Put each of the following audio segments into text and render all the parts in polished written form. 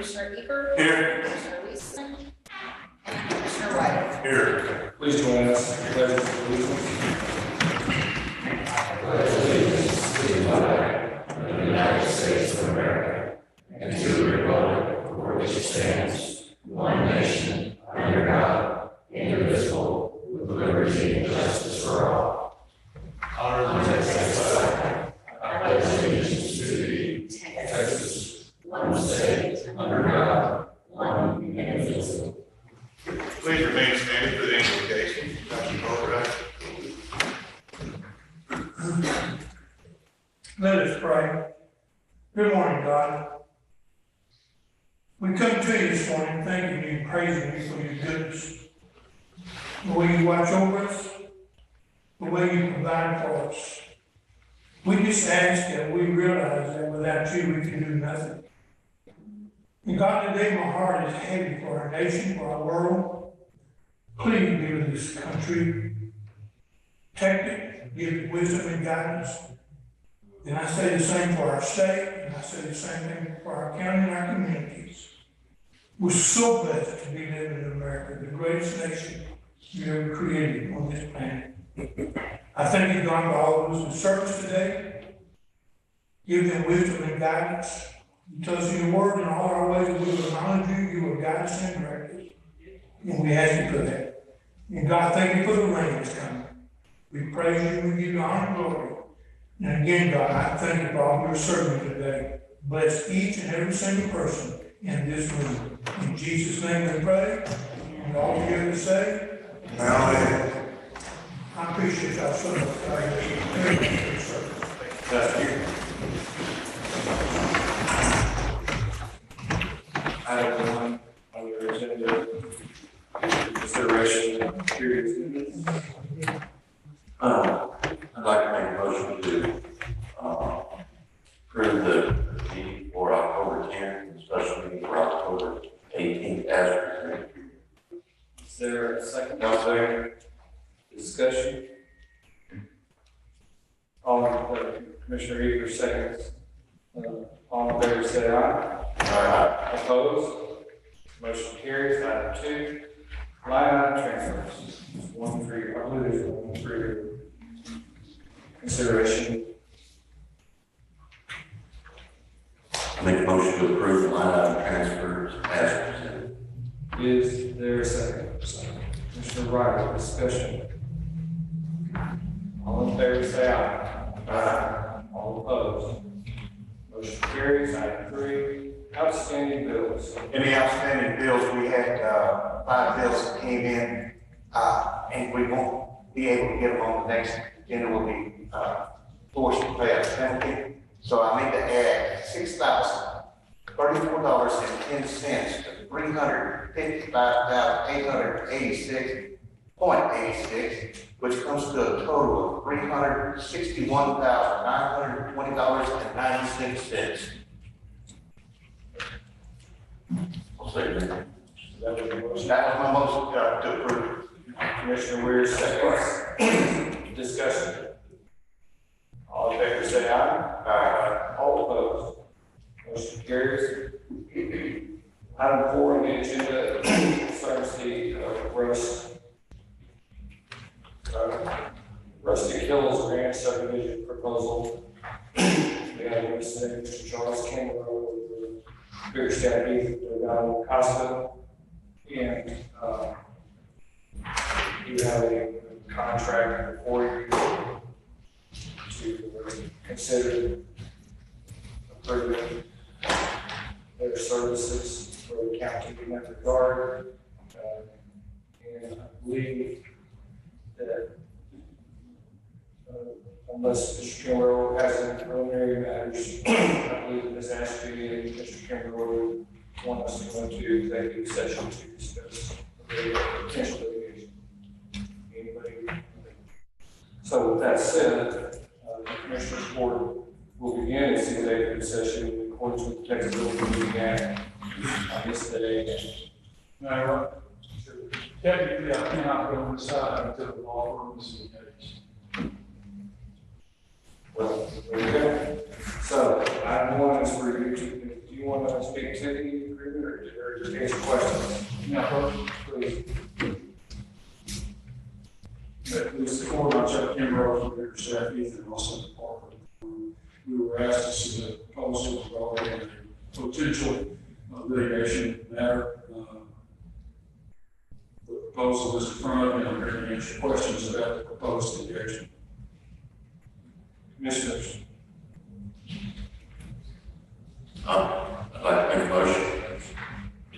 Commissioner Eager. Here. Commissioner Leeson. And Commissioner White. Here. Please join us in the pledge of allegiance. The United States of America, and to the republic for which it stands, one nation, under God, indivisible, with liberty and justice for all. Honor the flag. I pledge allegiance to thee, Texas, one state, under God, one indivisible. Please remain standing for the invocation. Dr. Colbert. Let us pray. Good morning, God. We come to you this morning thanking you and praising you for your goodness. The way you watch over us, the way you provide for us. We just ask that we realize that without you we can do nothing. And God, today my heart is heavy for our nation, for our world. Please be with this country. Protect it, give it wisdom and guidance. And I say the same for our state, and I say the same thing for our county and our communities. We're so blessed to be living in America, the greatest nation you ever created on this planet. I thank you, God, for all those in service today. Give them wisdom and guidance. You tell us in your word in all our ways that we will acknowledge you, you will guide us and direct us. And we ask you for that. And God, thank you for the rain that's coming. We praise you and we give you honor and glory. And again, God, I thank you for all your servants today. Bless each and every single person in this room. In Jesus' name we pray. And all here to say, Amen. I appreciate y'all so much. Very much for your service. Thank you. Item 1 on your agenda, consideration of periods minutes. I'd like to make a motion to approve the meeting for October 10th, and special meeting for October 18th as presented. Is there a second? No, second. Discussion? Commissioner Eager seconds. All in favor say aye. Aye. Opposed? Motion carries. Item 2, line item transfers. One for your, I believe there's one for your consideration. Make a motion to approve the line item transfers as presented. Is there a second? Commissioner Wright, discussion. All in favor say aye. Aye. All opposed? Motion carries. Item 3, outstanding bills. Any outstanding bills, we had 5 bills that came in, and we won't be able to get them on the next agenda. We'll be forced to pay a penalty. So I need to add $6,034.10 to $355,886.86, which comes to a total of $361,920.96. I'll say that. That was the motion. That was my motion to approve. Commissioner Weir seconds. Discussion. All in favor say aye. Aye. All opposed? Motion carries. Item 4 on the agenda concerns the Rusty Hills Grant subdivision proposal. We have Mr. Charles Campbell with the Bigger Stampede down in Costa. And you have a contract for you to consider approving their services for the county in that regard. And I believe that unless Mr. Kimbrough has any preliminary matters, I believe that Ms. Ashby and Mr. Kimbrough want us to go into executive session to discuss potential litigation. Anybody? So with that said, the Commissioners Court will begin its executive session in accordance with the Texas Open Meeting Act on this day. Mayor, technically, I cannot go inside until the law firm is engaged. Well, there we go. So, item 1 is for you to, if you you want to speak to the agreement or just answer questions? Now, Please. we support our Chuck Kimbrough, their staff, Ethan, and also the department. We were asked to submit a proposal regarding a potential litigation matter. The proposal is in front of me, I'm here to answer questions about the proposed litigation. Commissioners. I'd like to make a motion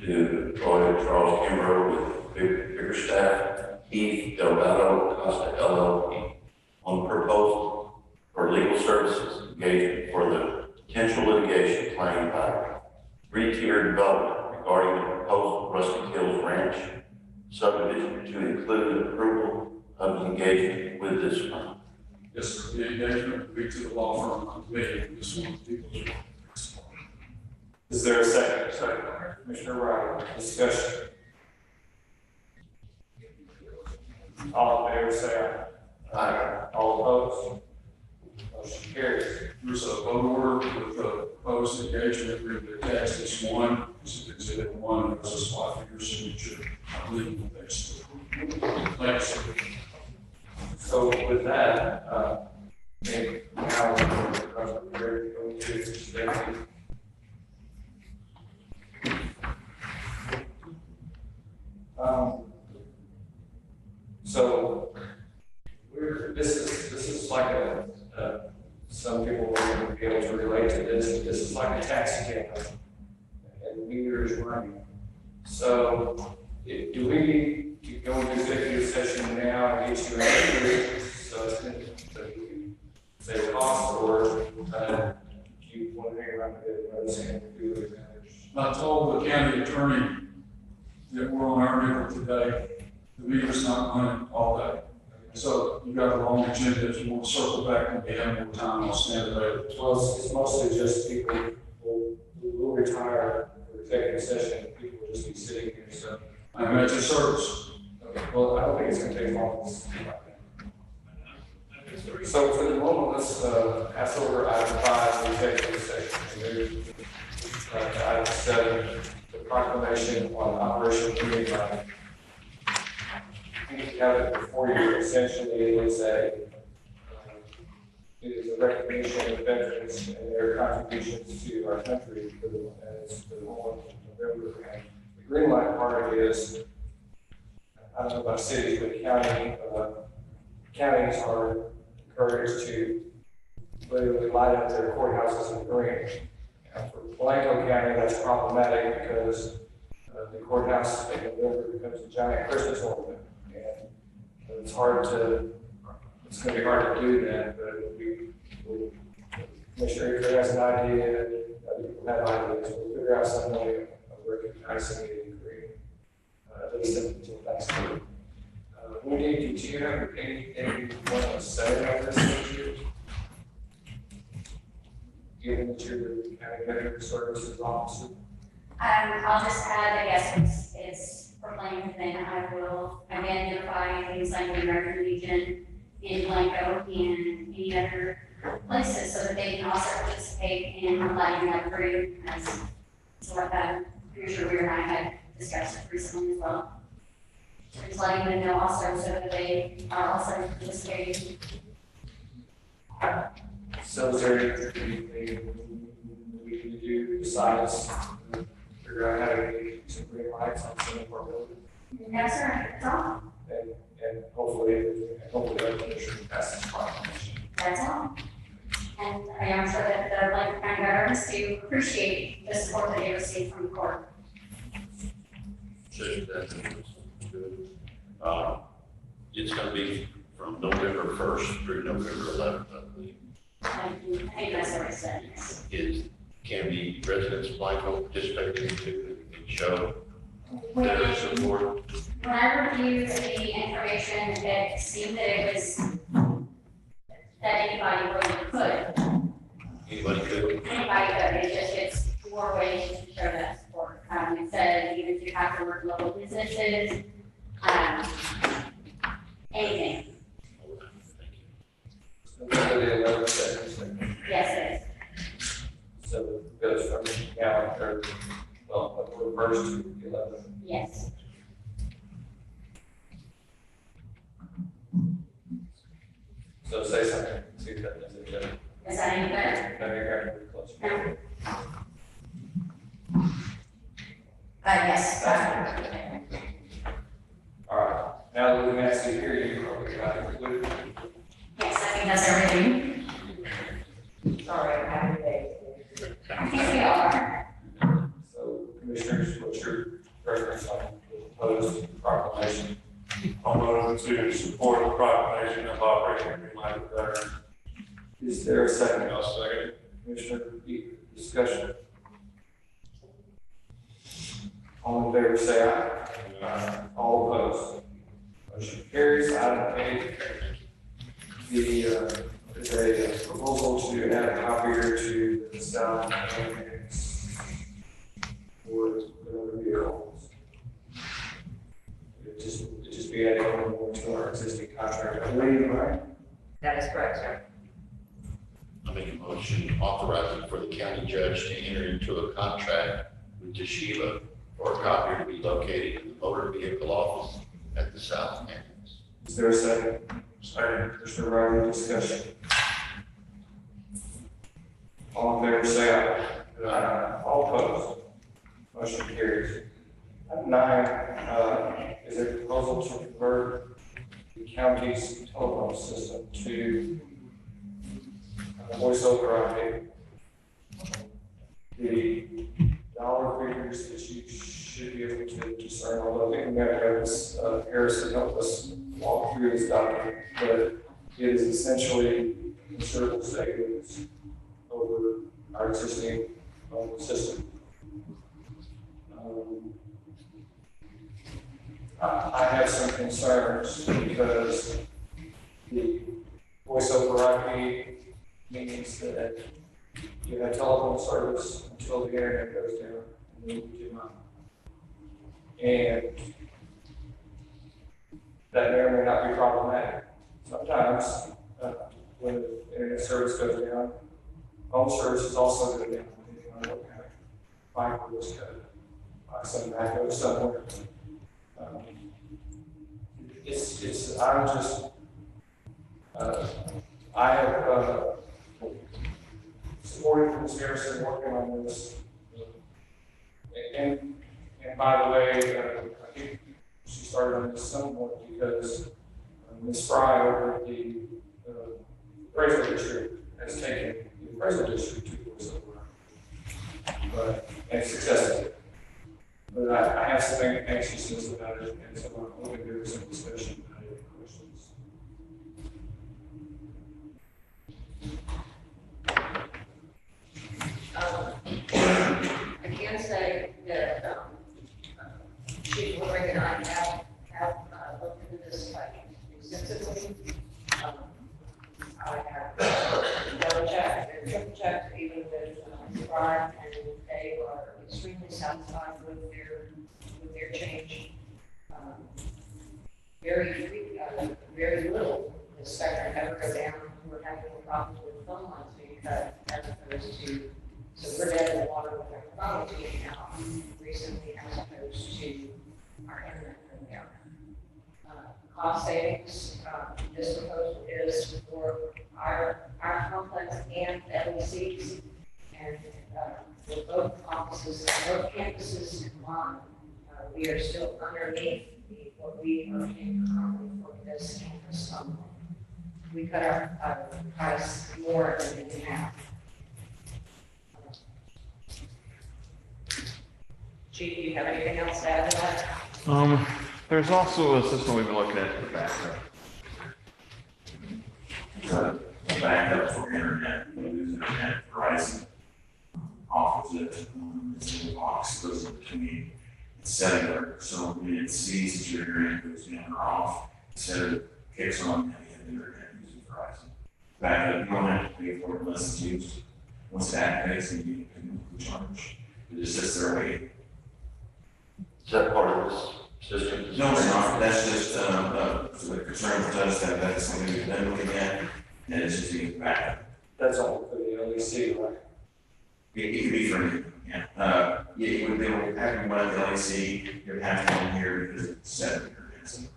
to employ Charles Kimbrough with Biggerstaff, Heath, Delgado, Costa LLP on the proposal for legal services engagement for the potential litigation claim by three-tier development regarding the proposed Rustic Hills Ranch subdivision to include approval of the engagement with this firm. Yes, sir. The engagement will be to the law firm on committee. This one, people. Is there a second? Second. Commissioner Riley, discussion. All in favor, say aye. Aye. All opposed? Motion carries. There's a vote order with the proposed engagement agreement attached as one, this is exhibit one, there's a spot for your signature. I believe in the next. Thanks. So with that, now we're going to executive. So this is like some people will be able to relate to this, but this is like a taxi cab and meters running. So do we need to go into executive session now and get you in? So it's going to save cost, or do you want to hang around and notice and do it? I told the county attorney that we're on our nickel today. The meter's not running all day. So you got a long agenda. If you want to circle back and we have more time, I'll stand available. Well, it's mostly just people who will retire for executive session. People will just be sitting here, so. I'm at your service. Okay, well, I don't think it's gonna take long. So for the moment, let's pass over item 5, the executive session, and move to item 7, the proclamation on Operation Green Line. I think you have it before you. Essentially, it is a recognition of veterans and their contributions to our country for the month of November. And the Green Line part is, I don't know about cities, but counties are encouraged to literally light up their courthouses in green. And for Blanco County, that's problematic because the courthouse in November becomes a giant Christmas ornament. And it's going to be hard to do that, but Commissioner Eaker has an idea, other people have ideas, we'll figure out some way of recognizing it in green, at least until next year. Wendy, do you have anything you want to say about this issue? Given that you're the County Veteran Services Officer? I'll just add, I guess it's proclaimed, then I will identify things like the American Legion in Blanco and any other places so that they can also participate in lighting up green, as what Commissioner Weir and I had discussed recently as well. Just letting them know also so that they are also participating. So is there anything we can do besides figure out how to get some green lights on some of our buildings? No, sir, that's all. And hopefully that commission passes proclamation. That's all. And I am sure that the Blanco County veterans do appreciate the support that they receive from the court. It's going to be from November 1st through November 11th, I believe. I think that's what I said. Can be residents of Blanco participating to show their support. When I reviewed the information, it seemed that it was that anybody really could. Anybody could? Anybody could, it's more ways to show that support. It said even if you have to work local businesses, anything. So the 11th, Yes, it is. so it goes from calendar, well, October 1st to the 11th. Yes. So say something, see if that does it better. Is that any better? No, you're going to be close. No. Yes. All right, now that we've asked you here, you probably got it included. Yes, I think that's everything. Sorry, happy day. I think we are. So commissioners, what's your preference on the proposed proclamation? I'll move to support the proclamation of Operation Green Light of Veteran. Is there a second? I'll second it. Commissioner Peter, discussion. All in favor, say aye. All opposed. Motion carries. Item A, is a proposal to add a copier to the south annex for the motor vehicles. It just be adding one more to our existing contract, I believe, right? That is correct, sir. I make a motion authorizing for the county judge to enter into a contract with Toshiba for a copier to be located in the motor vehicle office at the south annex. Is there a second? Second. Commissioner Riley, discussion. All in favor, say aye. Aye. All opposed. Motion carries. Item 9, is a proposal to convert the county's telephone system to voice over IP. The dollar figures that you should be able to discern, although I think we have to have this, Harrison help us walk through this document, but it is essentially considerable savings over our existing phone system. I have some concerns because the voice over IP means that you have telephone service until the internet goes down and then you do not. And that may or may not be problematic. Sometimes when the internet service goes down, phone service is also going down, depending on what kind of fiber was cut by some backhoe somewhere. I'm just, I have supported Ms. Harrison working on this. And by the way, I think she started on this somewhat because Ms. Fry over at the appraisal district has taken the appraisal district to voice over, and successfully. But I have some anxiousness about it, and so I'm hoping there is some discussion about any questions. I can say that, Chief Woodring and I have looked into this quite extensively. I have double checked and triple checked even with Brian, and they are extremely satisfied with their change. Very little the spectrum ever go down. We're having problems with phone lines being cut as opposed to, so we're dead in the water with our phones being out recently as opposed to our internet going down. Cost savings, this proposal is for our complex and LECs, and with both offices, both campuses combined, we are still underneath what we are paying currently for this campus. We cut our price more than we have. Chief, do you have anything else to add to that? There's also a system we've been looking at for backup. The backup for internet, we use internet, Verizon offers it, it's in the box, goes in between, it's cellular, so when it sees that your internet goes down or off, instead of kicks on the internet using Verizon. Backup, you don't have to pay for it unless it's used. Once it activates, and you can recharge, it just sits there waiting. Is that part of this system? No, it's not, that's just, the concern for us that that's something we've been looking at, and it's just being backup. That's all for the LEC, right? It could be for, yeah, Yeah, it would, they would have to run the LEC, it would have to be here because it's 7 years.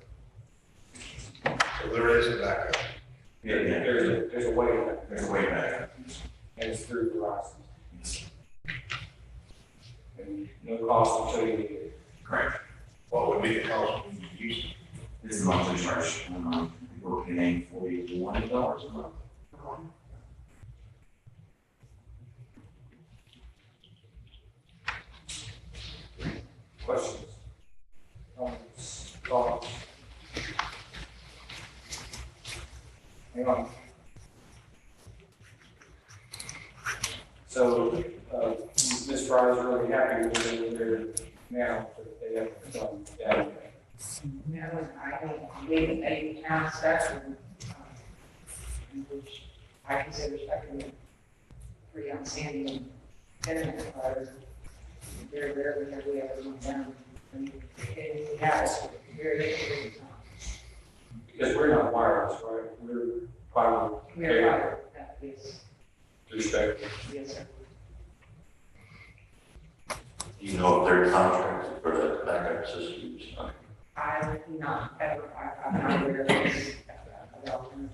So there is a backup. Yeah, yeah, There's a way, there's a way back. and it's through Verizon. And no cost until you need it. Correct. What would be the cost when you use it? This is the monthly charge, we're paying $41 a month. Questions? Comments? Thoughts? Hang on. So, Ms. Fry is really happy with it there now, but they have done that. No, I don't believe a town special, which I consider special pretty outstanding. Internet providers. Very rarely have we ever gone down. And it has very little. Because we're not wireless, right? We're fiber. We are fiber, that is, Respect. yes, sir. Do you know if they're contracted for the backup systems? I do not ever, I'm not aware of this, of the alternative.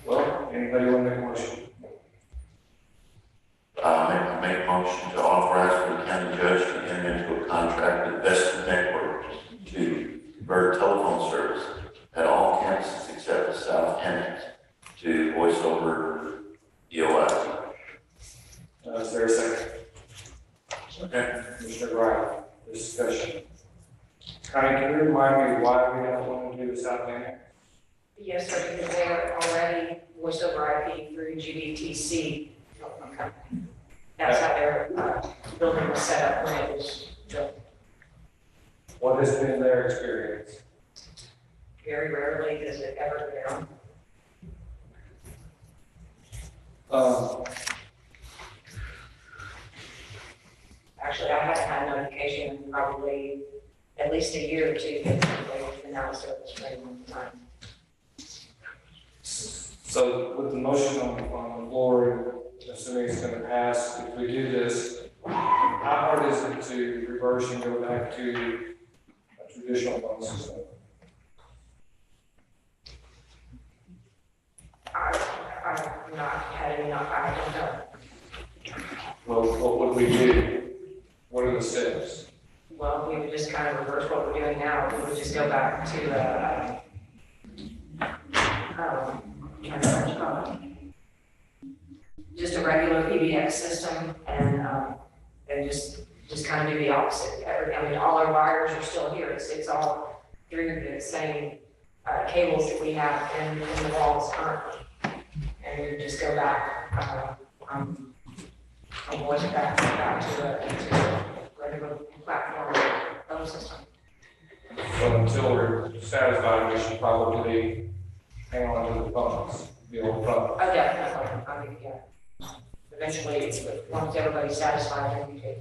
Well, anybody want to make a motion? Make a motion to authorize for the county judge to enter into a contract with Best Network to convert telephone service at all campuses except the South Annex to voice over EOS. Is there a second? Okay. Commissioner Wright, discussion. Connie, can you remind me why we don't want to do the South Atlantic? Yes, sir, because they are already voice over IP through GDTC telephone company. That's how their building was set up when it was built. What has been their experience? Very rarely does it ever go down. Actually, I haven't had notification in probably at least a year or two that they've been out of service for any long time. So with the motion on the floor, assuming it's going to pass, if we do this, how hard is it to reverse and go back to a traditional phone system? I've not had enough, I don't know. Well, what would we do? What are the steps? Well, we would just kind of reverse what we're doing now. We would just go back to, just a regular PBX system and just kind of do the opposite. I mean, all our wires are still here. It's all through the same cables that we have in the walls currently. And we would just go back, from voice back to a regular platform phone system. So until we're satisfied, we should probably hang on to the phones, the old phones. Oh, definitely, I mean, yeah. Eventually, once everybody's satisfied, then we can,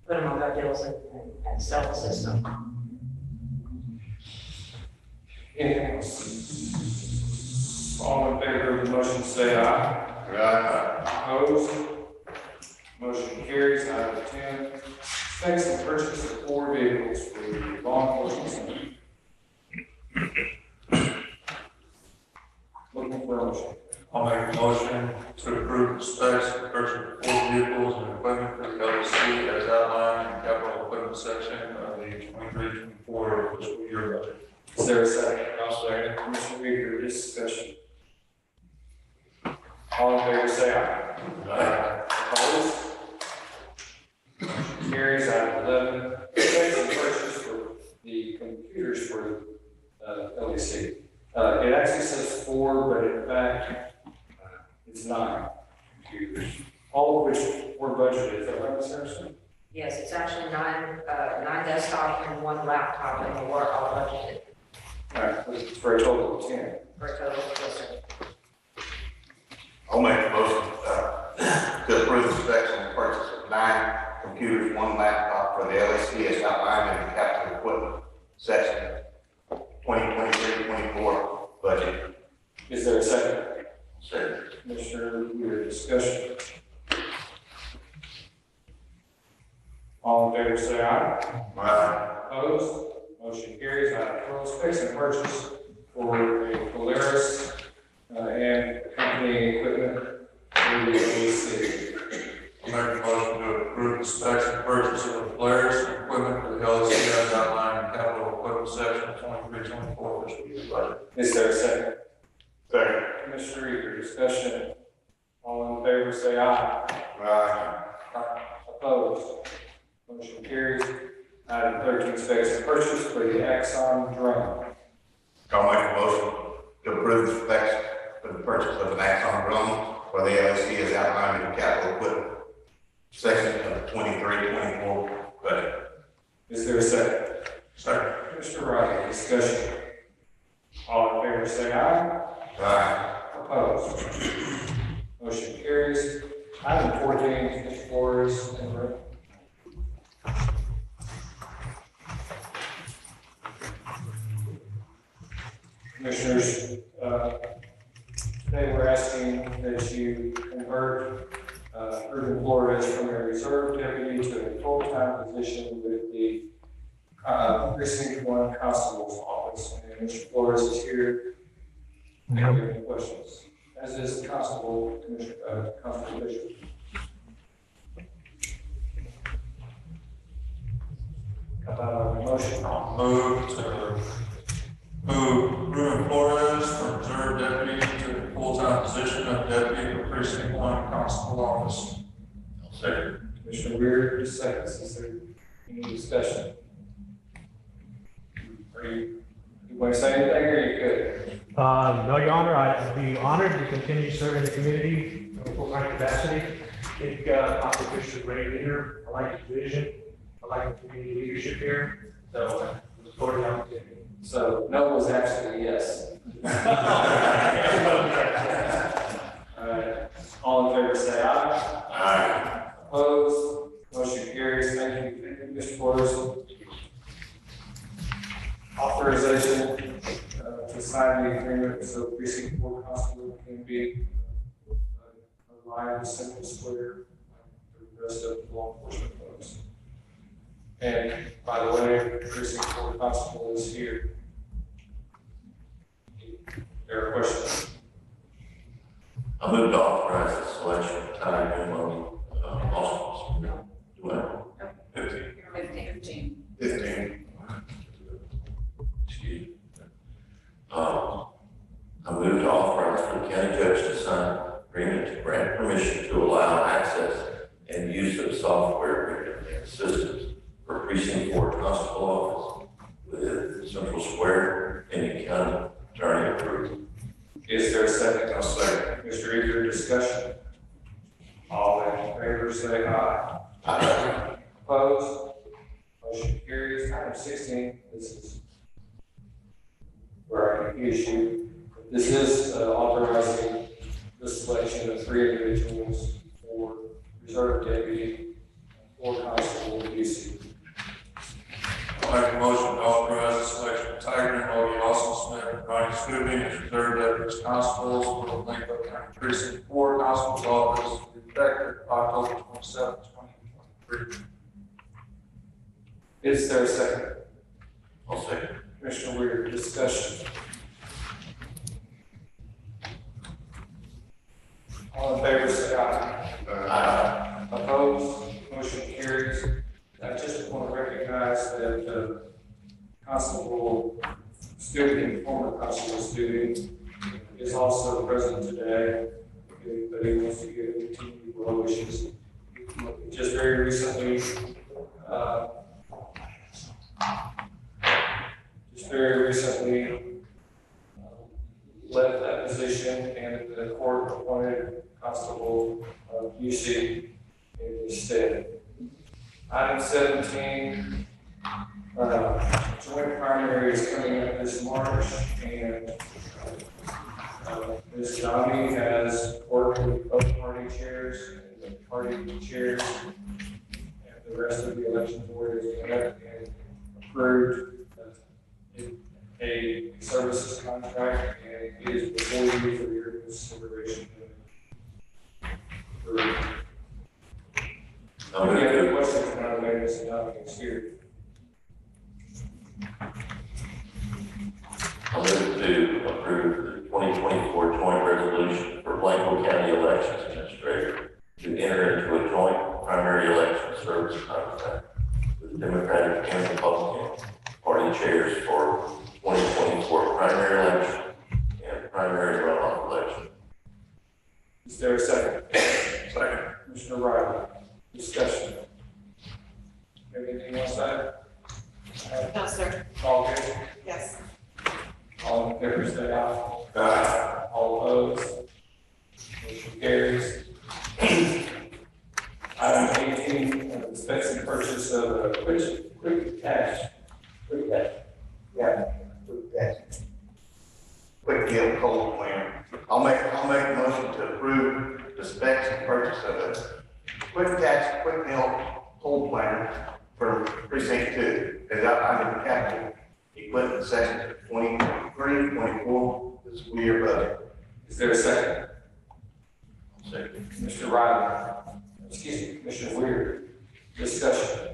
put them on their deals and sell the system. Anything else? All in favor of the motion, say aye. Opposed? Motion carries. Item 10, specs and purchase of 4 vehicles for the law enforcement center. Looking for a motion. I'll make a motion to approve the specs for purchase of 4 vehicles and equipment for the LEC as outlined in the capital equipment section of the 23-24 fiscal year budget. Is there a second? I'll second. Commissioner Reader, discussion. All in favor, say aye. Aye. Opposed? Motion carries. Item 11, specs and purchase for the computers for LEC. It actually says 4, but in fact, it's 9 computers, all of which were budgeted. Is that right, Ms. Harrison? Yes, it's actually nine desktop and 1 laptop, and they were all budgeted All right, it's for a total of 10. for a total of this. I'll make a motion, to approve the specs and the purchase of 9 computers, 1 laptop for the LSC as outlined in the capital equipment section, 2023-24 budget. Is there a second? Second. All in favor, say aye. Aye. Opposed? Motion carries. Item 12, specs and purchase for a Polaris and accompanying equipment for the LEC. I'll make a motion to approve the specs and purchase of the Polaris and equipment for the LEC as outlined in capital equipment section 23-24 fiscal year budget. Is there a second? Second. Commissioner Eager, discussion. All in favor, say aye. Aye. Opposed? Motion carries. Item 13, specs and purchase for the Axon drone. I'll make a motion to approve the specs for the purchase of an Axon drone for the LSC as outlined in the capital equipment section of 23-24 budget. Is there a second? Second. Commissioner Riley, discussion. All in favor, say aye. Aye. Opposed? Motion carries. Item 14, Mr. Flores and Rick. Commissioners, today we're asking that you convert Ruben Flores from a reserve deputy to a full-time position with the Precinct 1 Constable's Office. And Mr. Flores is here. Do you have any questions? As is Constable Bishop. How about a motion? I'll move to move Ruben Flores from reserve deputy to the full-time position of deputy for precinct 1 constable office. I'll second. Commissioner Weir, seconds. Is there any discussion? You want to say anything, or are you good? No, Your Honor, I'd be honored to continue serving the community in a full-time capacity. I think Constable Fisher is a great leader. I like his vision. I like the community leadership here. So, look forward to the opportunity. So, no was actually yes. All in favor, say aye. Aye. Opposed? Motion carries. Thank you, Mr. Flores. Authorization to sign the agreement so precinct 4 constable can be aligned with Central Square like the rest of the law enforcement folks. And by the way, precinct 4 constable is here. There are questions? I move to authorize the selection of Ty Newman, Austin. Do I? 15. 15. Excuse me. I move to authorize for the county judge to sign an agreement to grant permission to allow access and use of software and systems for precinct 4 constable office with Central Square and the county attorney approved. Is there a second? I'll second. Mr. Eager, discussion. All in favor, say aye. Aye. Opposed? Motion carries. Item 16, this is where I confuse you. This is authorizing the selection of 3 individuals for reserve deputy, 4 constable UC. I'll make a motion to authorize the selection of Tiger and Logie Austin Smith and Ronnie Scoobie as reserve deputies constables for the Lincoln County Precinct 4 Constable's Office effective October 27, 2023. Is there a second? I'll second. Commissioner Weir, discussion. All in favor, say aye. Aye. Opposed? Motion carries. I just want to recognize that Constable Stewart, former Constable Stewart, is also present today. If anybody wants to give a continued well wishes. Just very recently, left that position, and the court appointed Constable UC in his stead. Item 17, joint primary is coming up this March, and Ms. Johnny has worked with both party chairs and the party chairs, and the rest of the election board has met and approved a services contract, and it is before you for your consideration. I'll move Any other to, questions from our ladies and audience here? I'll move to approve the 2024 joint resolution for Blanco County Elections Administrator to enter into a joint primary election service contract with the Democratic and Republican Party chairs for 2024 primary election and primary runoff election. Is there a second? Second. Commissioner Riley, discussion. Anything else to add? No, sir. All good? Yes. All in favor, say aye. Aye. All opposed? Motion carries. Item 18, inspection and purchase of a quick cash. Quick deal cold plan. I'll make a motion to approve the specs and purchase of a quick meal cold plan for precinct 2 as outlined in the capital equipment section 2023-24 fiscal year budget. Is there a second? Second. Mr. Riley, Commissioner Weir, discussion.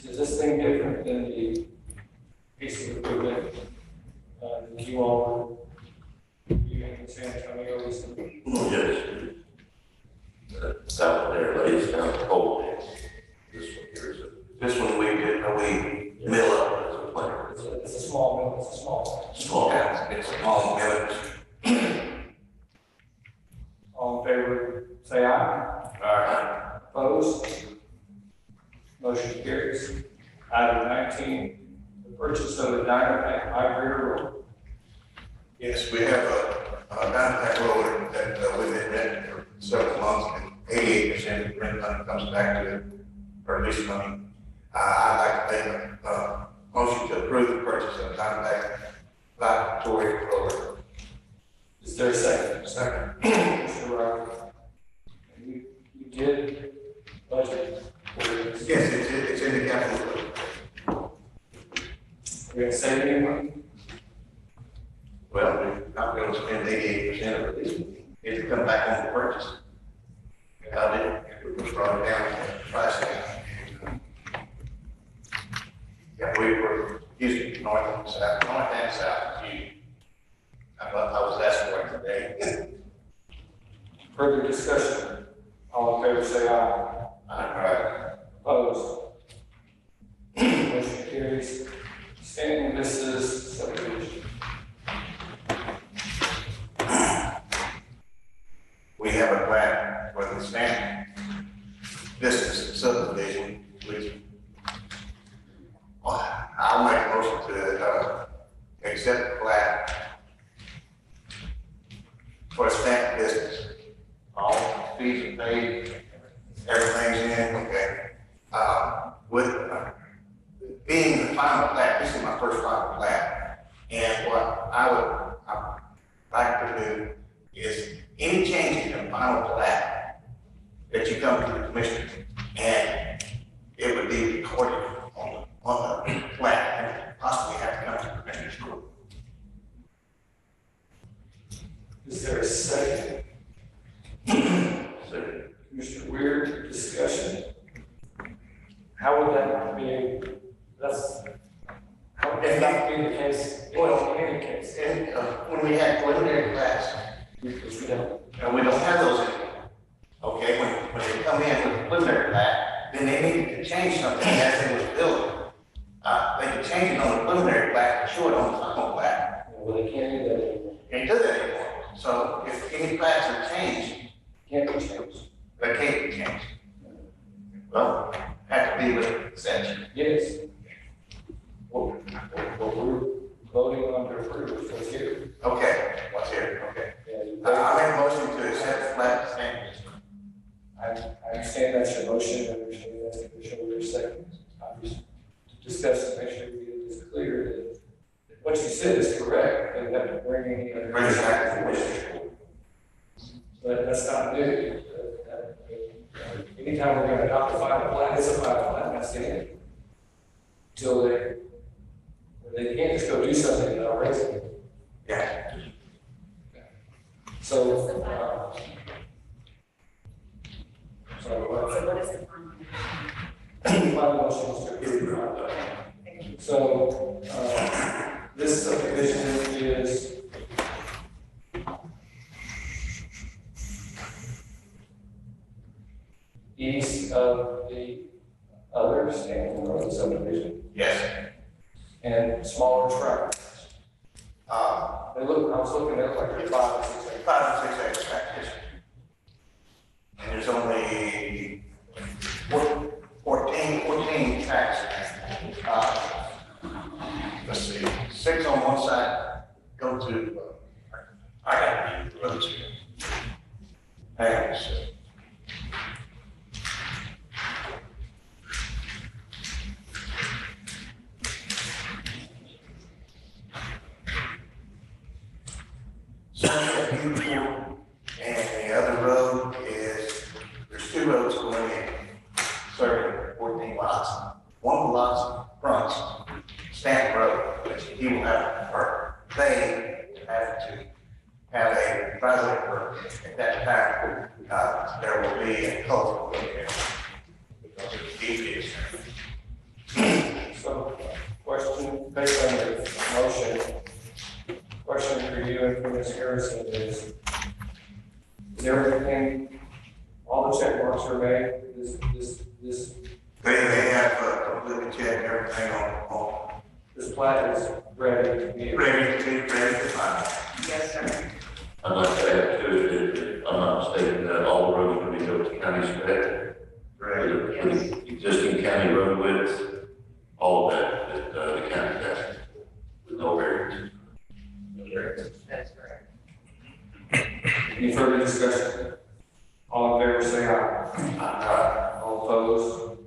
Is this thing different than the piece of equipment that you all were using in San Antonio recently? Yes. South there lays down the pole. This one here is This one we mill up as a planter. It's a small mill, it's a small. Small. it's a small village. All in favor, say aye. Aye. Opposed? Motion carries. Item 19, the purchase of a Dynapack hybrid roller. Yes, we have a Dynapack roller that we've been renting for several months, and 88% of the rent money comes back to it, or lease money. I'd like to make a motion to approve the purchase of a Dynapack laboratory roller. Is there a second? Second. Mr. Riley, you did budget for this. Yes, it's in the capital. We're gonna save any money? Well, we're not going to spend 88% of it this week. It'll come back on the purchase. I did, we brought it down, the price down. Yeah, we were using north and south. I was asked for it today. Further discussion? All in favor, say aye. Opposed? Motion carries. Standing Vistas subdivision. We have a plan for the stand. This is subdivision, which I'll make a motion to accept the plan for a stamp business. All fees are paid, everything's in, okay. With being the final plat, this is my first final plat, and what I'd like to do is any changes in the final plat that you come to the commission, and it would be recorded on the plat, and possibly have to come to the commissioner's court. Is there a second? So, Mr. Weir, discussion. How would that be, how would that be the case, well, in any case? and, when we had preliminary plats, Because we don't. and we don't have those anymore. Okay, when they come in with a preliminary plat, then they needed to change something as they was building. They could change it on the preliminary plat, show it on the final plat. Well, they can't do that anymore. Can't do that anymore. So if any plats are changed, Can't be changed. they can't be changed. Well, have to be with exception. Yes. What we're voting on to approve is what's here. Okay, what's here? Okay. Yeah, I make a motion to accept the plat standards. I understand that's your motion, I understand that's Commissioner Weir's second. I'm just discussing, make sure we get this clear that what you said is correct, and that would bring any other. Bring it back to the commission. But that's not new. Anytime we're gonna adopt a final plan, it's a final plan, that's the end. Till they can't just go do something without raising it. Yeah. So, So what is the plan? My motion is to approve the contract. So, this subdivision is east of the other Stanton Road subdivision Yes. and smaller tracts. I was looking at like a 5 or 6 acre. 5 and 6 acre tracts. And there's only 14 tracts. Let's see, 6 on one side, go to, I got the roads here. Hang on a second. Sunset Beautiful, and the other road is, there's 2 roads going in, serving 14 lots. One of the lots fronts Stanton Road, which he will have, or they have to have a driveway permit. At that time, there will be a culvert put in because it's devious. So, question, based on your motion, question for you and for Ms. Harrison is everything, all the check marks are made, this They have completely checked everything on, this plat is ready to be. ready to find. Yes, sir. I'd like to add to it that I'm not stating that all the roads will be built to county spec. For the existing county road width, all of that, the county has, with no variance. That's correct. Any further discussion? All in favor, say aye. All opposed?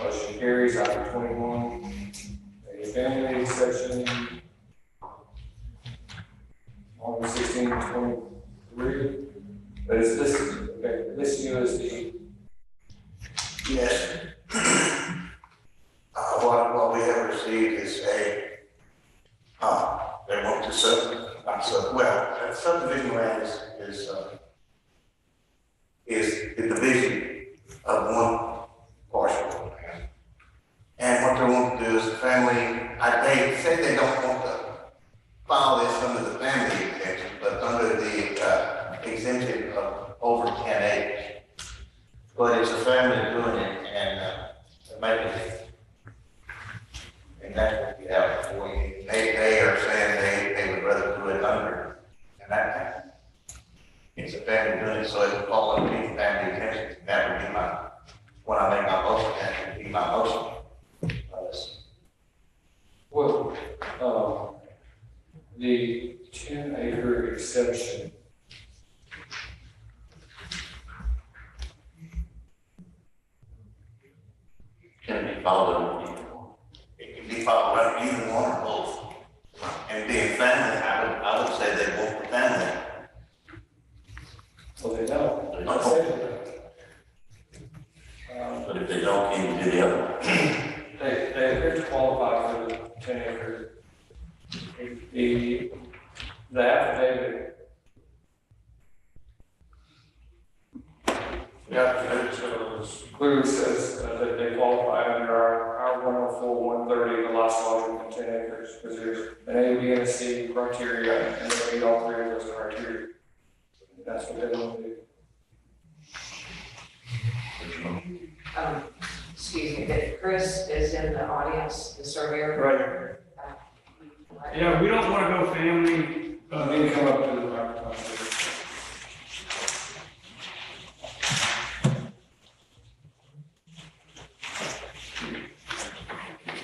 Motion carries. Item 21, a family section on 1623. But is this, okay, this is the, Yes. What we have received is they want to subdivision land is the division of one parcel of land. And what they want to do is the family, they say they don't want to file this under the family exemption, but under the exemption of over 10 acres. But it's a family doing it, and they're making it. And that's what we have for you. They are saying they would rather do it under, and that, it's a family doing it, so it would fall under the family exemption. That would be when I make my motion, that would be my motion. well, the 10-acre exception. Can be filed under either one. It can be filed under either one or both. And being family, I would say they want the family. Well, they don't. They I don't. said that. But if they don't, can you do the other one? They appear to qualify for the 10 acre. The affidavit. Clearly says that they qualify under our 104, 130, the lots larger than 10 acres, because there's an A, B, and a C criteria, and they meet all 3 of those criteria. That's what they want to do. Excuse me, that Chris is in the audience, the surveyor. Right. Yeah, we don't wanna go family, You need to come up to the microphone.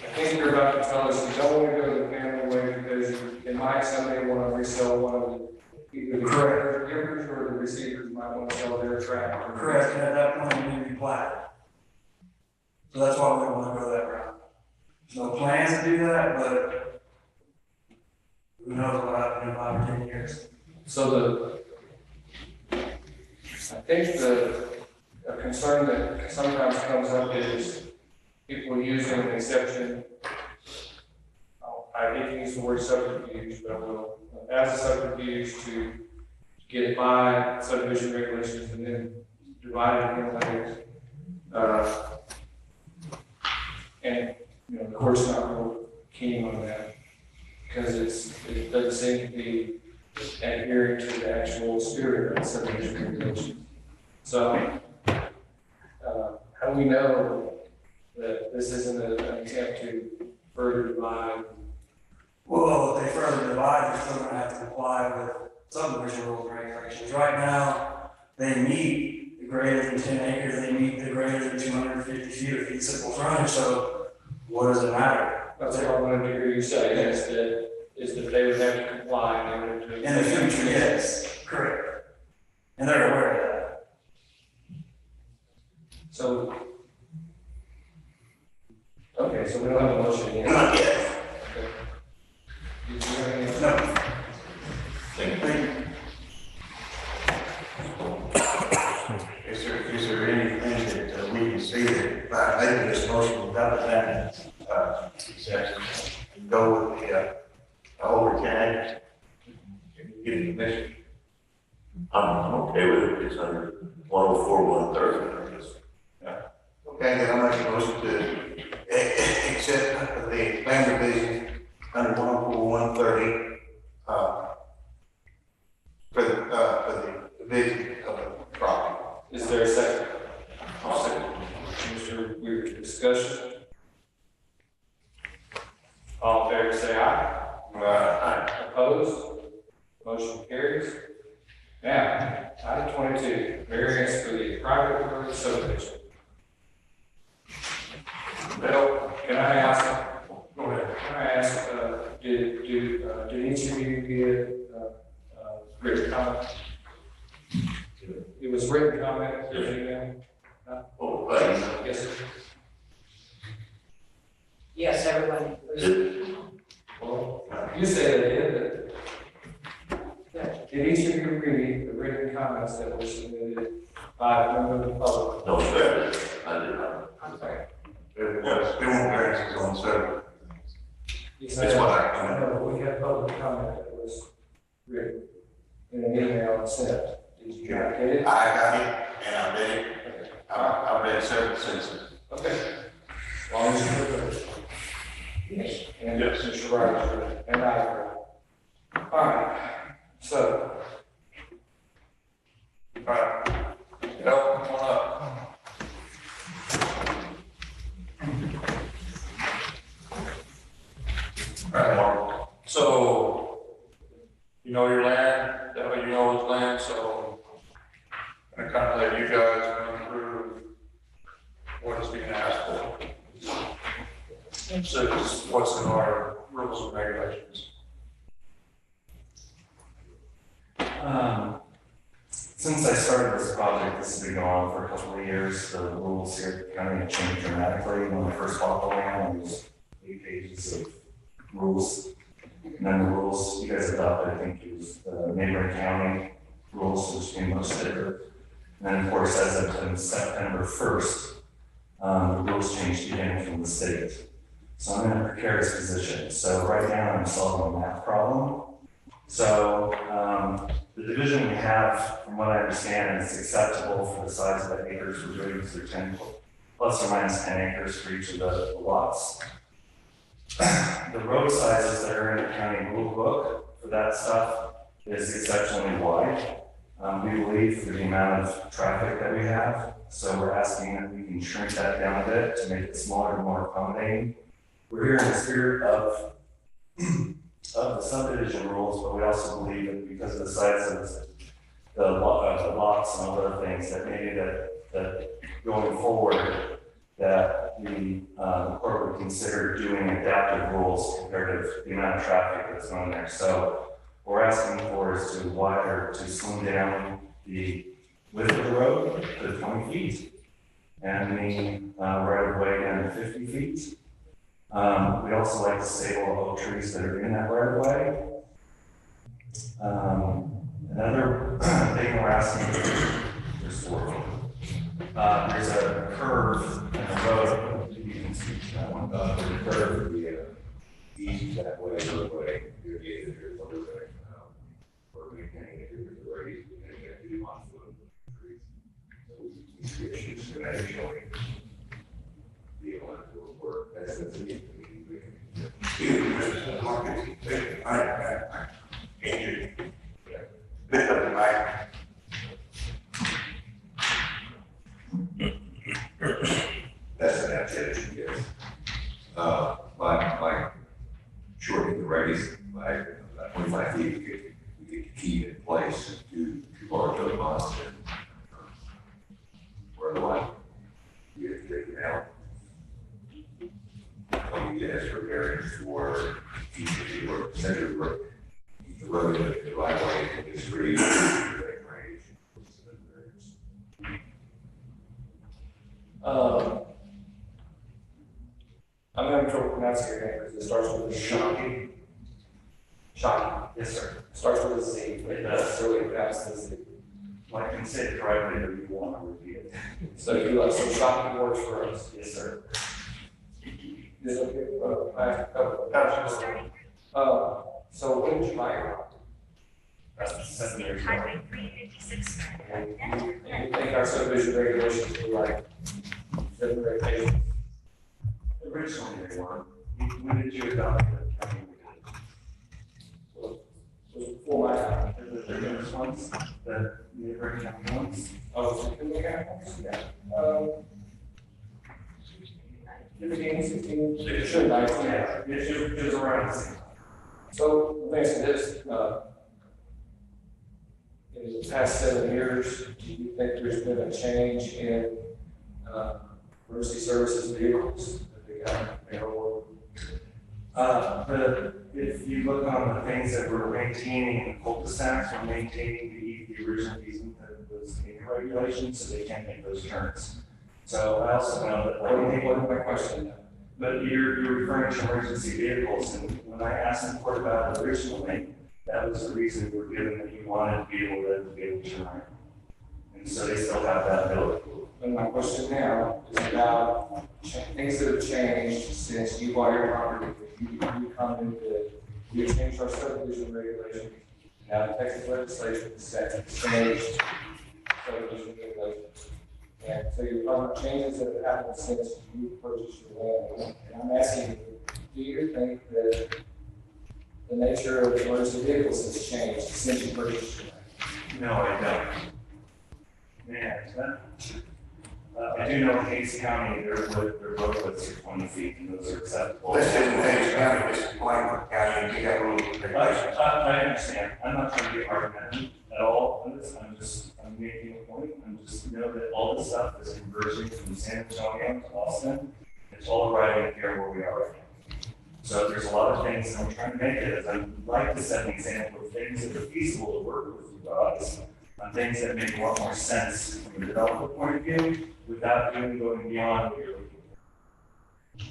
I think you're about to tell us you don't want to go the family way because it might someday want to resell one of the, either the givers or the receivers might want to sell their tract. correct, and at that point, we need to be platted. So that's why we wanna go that route. There's no plans to do that, but who knows what happens in 5 or 10 years. So I think a concern that sometimes comes up is people using an exception. I hate to use the word subterfuge, but I will, as a subterfuge to get by subdivision regulations and then divided in layers. And, you know, the court's not real keen on that, because it doesn't seem to be adhering to the actual spirit of the subdivision regulation. So, how do we know that this isn't an attempt to further divide? Well, if they further divide, they're still gonna have to comply with subdivision rules and regulations. Right now, they meet the greater than 10 acres, they meet the greater than 250 feet of fee simple frontage, so what does it matter? That's what I wanted to hear you say, is that they would have to comply in order to. In the future, yes, correct. And they're aware of that. So, okay, so we don't have a motion yet. Not yet. Okay. Did you have any? No. Thank you. Is there anything that we can see that by making this motion without that, exception, and go with the older county? Get the commission. I'm okay with it, it's under 104, 130. Yeah. Okay, then I make a motion to accept the land division under 104, 130, for the division of the property. Is there a second? I'll second. Mr. Weir, discussion? All in favor, say aye. Aye. Opposed? Motion carries. Now, item 22, variance for the private road subdivision. Well, can I ask, go ahead, can I ask, did each of you get, written comment? It was written comment, is there anything? Oh, thanks. Yes, sir. Yes, everyone. Well, you said it did, but did each of you read the written comments that were submitted by a member of the public? No, sir, I did not. I'm sorry. There want variances on several. You That's said, what I know, we had public comment that was written in an email and sent. Did you not get it? I got it, and I read it. I read several sentences. Okay. As long as you're good. Yes. And yes, Mr. Rogers, and I agree. All right, so. All right. Help, come on up. All right, Mark. So, you know your land, that way you know his land, so I'm gonna kind of let you guys run through what is being asked for. So this is what's in our rules and regulations. Since I started this project, this has been going on for a couple of years. The rules here at the county have changed dramatically. When I first bought the land, it was 8 pages of rules. And then the rules you guys adopted, I think it was the neighboring county rules, which became most different. And then, of course, as of September 1st, the rules changed again from the state. So I'm in a precarious position. So right now I'm solving a math problem. So the division we have, from what I understand, is acceptable for the size of the acres we're doing, so 10 plus or minus 10 acres for each of the lots. The road sizes that are in the county rule book for that stuff is exceptionally wide. We believe for the amount of traffic that we have, so we're asking that we can shrink that down a bit to make it smaller and more accommodating. We're here in the spirit of the subdivision rules, but we also believe that because of the size of the lots and other things, that maybe that going forward, that the court would consider doing adaptive rules compared to the amount of traffic that's going there. So what we're asking for is to slim down the width of the road to 20 feet and the right of way down to 50 feet. We'd also like to save all the oak trees that are in that right of way. Another thing we're asking is there's a curve in the road. You can see that one. The curve would be east that way, roadway, you're getting your roadway. We're maintaining it here to the right, and you do on foot. So we issues to actually be able to do work. That's the thing. That's an activity, yes. By shortening the radius by 25 feet, we could keep in place to large of bonds and or otherwise you get taken out. When you get extra variance for each of your center road, the road in the right way in the street, I'm having trouble pronouncing your name because it starts with a Shockey. Shockey. Yes, sir. Starts with a Z. It does. So it pronounced the Z. Well, I can say it directly if you want to repeat it. So you like some Shockey works for us. Yes, sir. Is it okay? I have a couple of questions. So when did you buy your property? That's 7 years ago. And you think our subdivision regulations were like, seven regulations? Originally they were. When did you adopt the county? Was before my time. The newest ones, the original ones? Oh, so you can look at it? Yeah. 15, 16, sure, 19. Yeah, it was around the same time. So, let me ask you this, in the past 7 years, do you think there's been a change in, emergency services vehicles that they got available? If you look on the things that we're maintaining in cul-de-sacs, we're maintaining the original easement that was in the regulations, so they can't make those turns. So I also know that, What is my question? but you're referring to emergency vehicles, and when I asked the court about it originally, that was the reason we were given that you wanted to be able to turn around. And so they still have that ability. And my question now is about things that have changed since you bought your property. You come into, you changed our subdivision regulations. Now the Texas legislation has changed subdivision regulations. And so you're talking about changes that have happened since you purchased your land. And I'm asking you, do you think that the nature of emergency vehicles has changed since you purchased your land? No, I don't. Man, I do know in Hayes County, their road widths are 20 feet, and those are acceptable. This isn't Hayes County, this is Blanford County, and you got rules and regulations. I understand. I'm not trying to be argumentative at all on this. I'm making a point. I'm just know that all this stuff is converging from San Antonio to Austin. It's all right here where we are right now. So there's a lot of things, and I'm trying to make it as I'd like to set an example of things that are feasible to work with you guys on things that make a lot more sense from a developer point of view without even going beyond what you're looking for.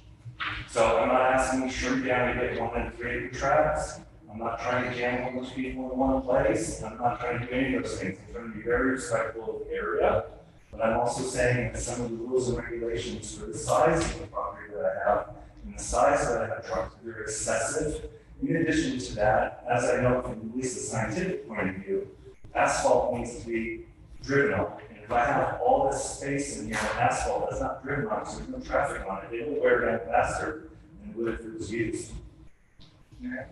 So I'm not asking you to shrink down and get 1 and 3 acre tracts. I'm not trying to jam all those people in one place. I'm not trying to do any of those things. I'm trying to be very respectful of the area. But I'm also saying that some of the rules and regulations for the size of the property that I have and the size that I have trucks, they're excessive. In addition to that, as I know from at least the scientific point of view, asphalt needs to be driven on. And if I have all this space in here of asphalt that's not driven on, so there's no traffic on it, it will wear down faster than it would if it was used. Now,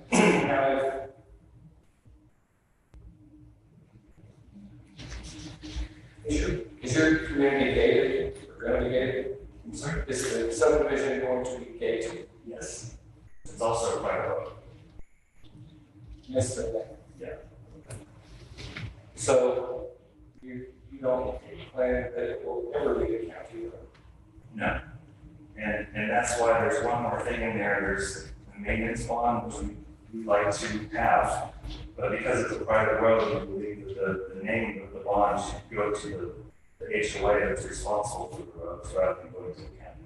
is your community gated or going to be gated? I'm sorry? Is the subdivision going to be gated? Yes. It's also a private road. Yes, sir. Yeah. So you don't plan that it will ever be a county road? No. And that's why there's one more thing in there. There's a maintenance bond, which we'd like to have. But because it's a private road, we believe that the name of the bond should go to the HOA that's responsible for the roads rather than going to the county.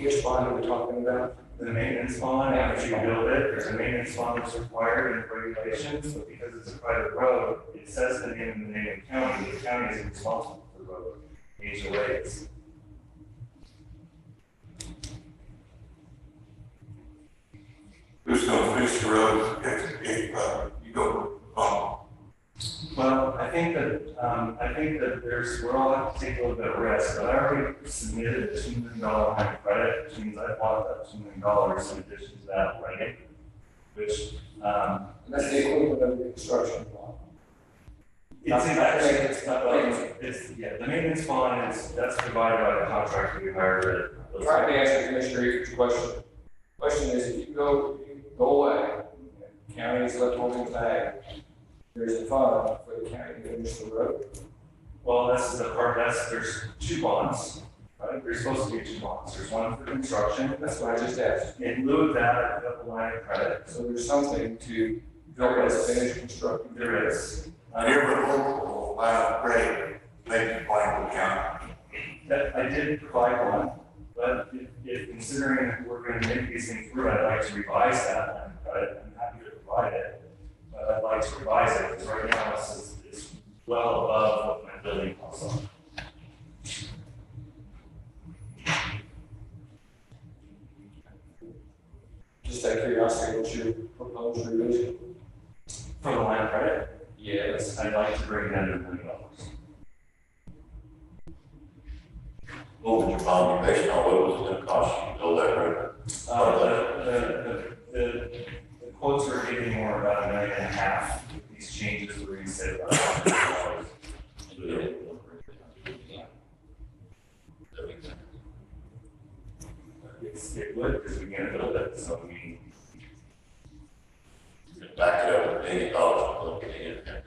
Which bond are we talking about? The maintenance bond, after you build it, there's a maintenance bond that's required in regulations, but because it's a private road, it says the name of the county is responsible for the road, HOAs. Who's gonna fix the roads if you go wrong? Well, I think that we're all have to take a little bit of risk, but I already submitted a $2 million line of credit, which means I bought that $2 million in addition to that already, which, That's the equivalent of the construction bond. The maintenance bond that's provided by the contractor we hired. Trying to answer Commissioner Easter's question. Question is, if you go away, county is left holding the bag, there's a fund for the county to finish the road. Well, that's the part, there's two bonds, right? There's supposed to be two bonds. There's one for construction. That's what I just asked. In lieu of that, I put up a line of credit. So there's something to help us finish constructing. There is. Every local line of credit, make it plan to count. That I did provide one, but if considering that we're going to make these things through, I'd like to revise that line of credit. I'm happy to provide it, but I'd like to revise it because right now it's well above what my building costs are. Just out of curiosity, what's your proposed revision? For the line of credit? Yes. I'd like to bring it under $1 million. What would your bond be based on? What was it gonna cost you to build that road? The quotes are getting more about $1.5 million. These changes were going to say about $100. It would, because we're going to build it, so we. Back it up with $1 million, look at $1.5 million.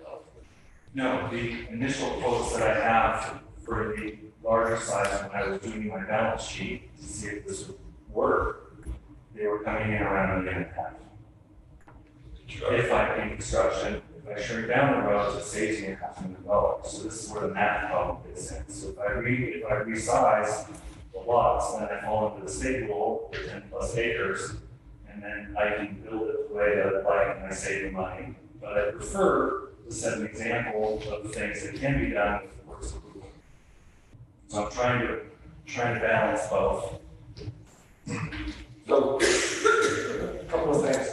No, the initial quotes that I have for the larger size, when I was doing my balance sheet to see if this would work, they were coming in around $1.5 million. If I do construction, if I shrink down the roads, it saves me $500 million. So this is where the math problem fits in. So if I resize the lots, then I fall into the state rule for 10+ acres, and then I can build it the way that I like and I save the money. But I prefer to set an example of the things that can be done with the works approval. So I'm trying to balance both. So, a couple of things.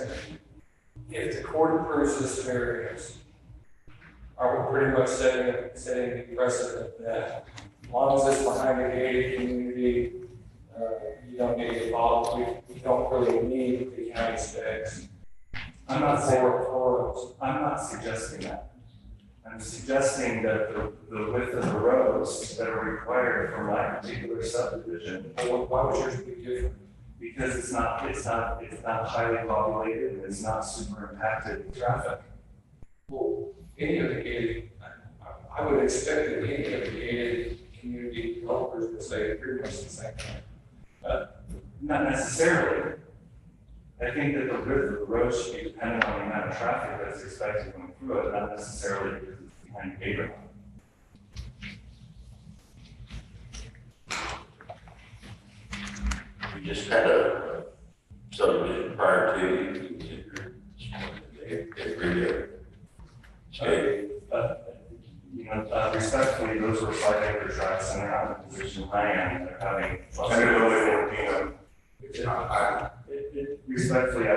If the court approves this variance, are we pretty much setting the precedent that as long as it's behind a gated community, you don't need to follow, we don't really need the county specs? I'm not suggesting that. I'm suggesting that the width of the roads that are required for my particular subdivision. Why would yours be different? Because it's not highly populated and it's not super impacted with traffic. Well, any of the gated, I would expect that any of the gated community developers would say pretty much the same thing. Not necessarily. I think that the width of the road should be dependent on the amount of traffic that's expected going through it, not necessarily because it's behind a gate. We just had a subdivision prior to respectfully, those were 5-acre tracts and they're not in the position I am. They're having. Respectfully, I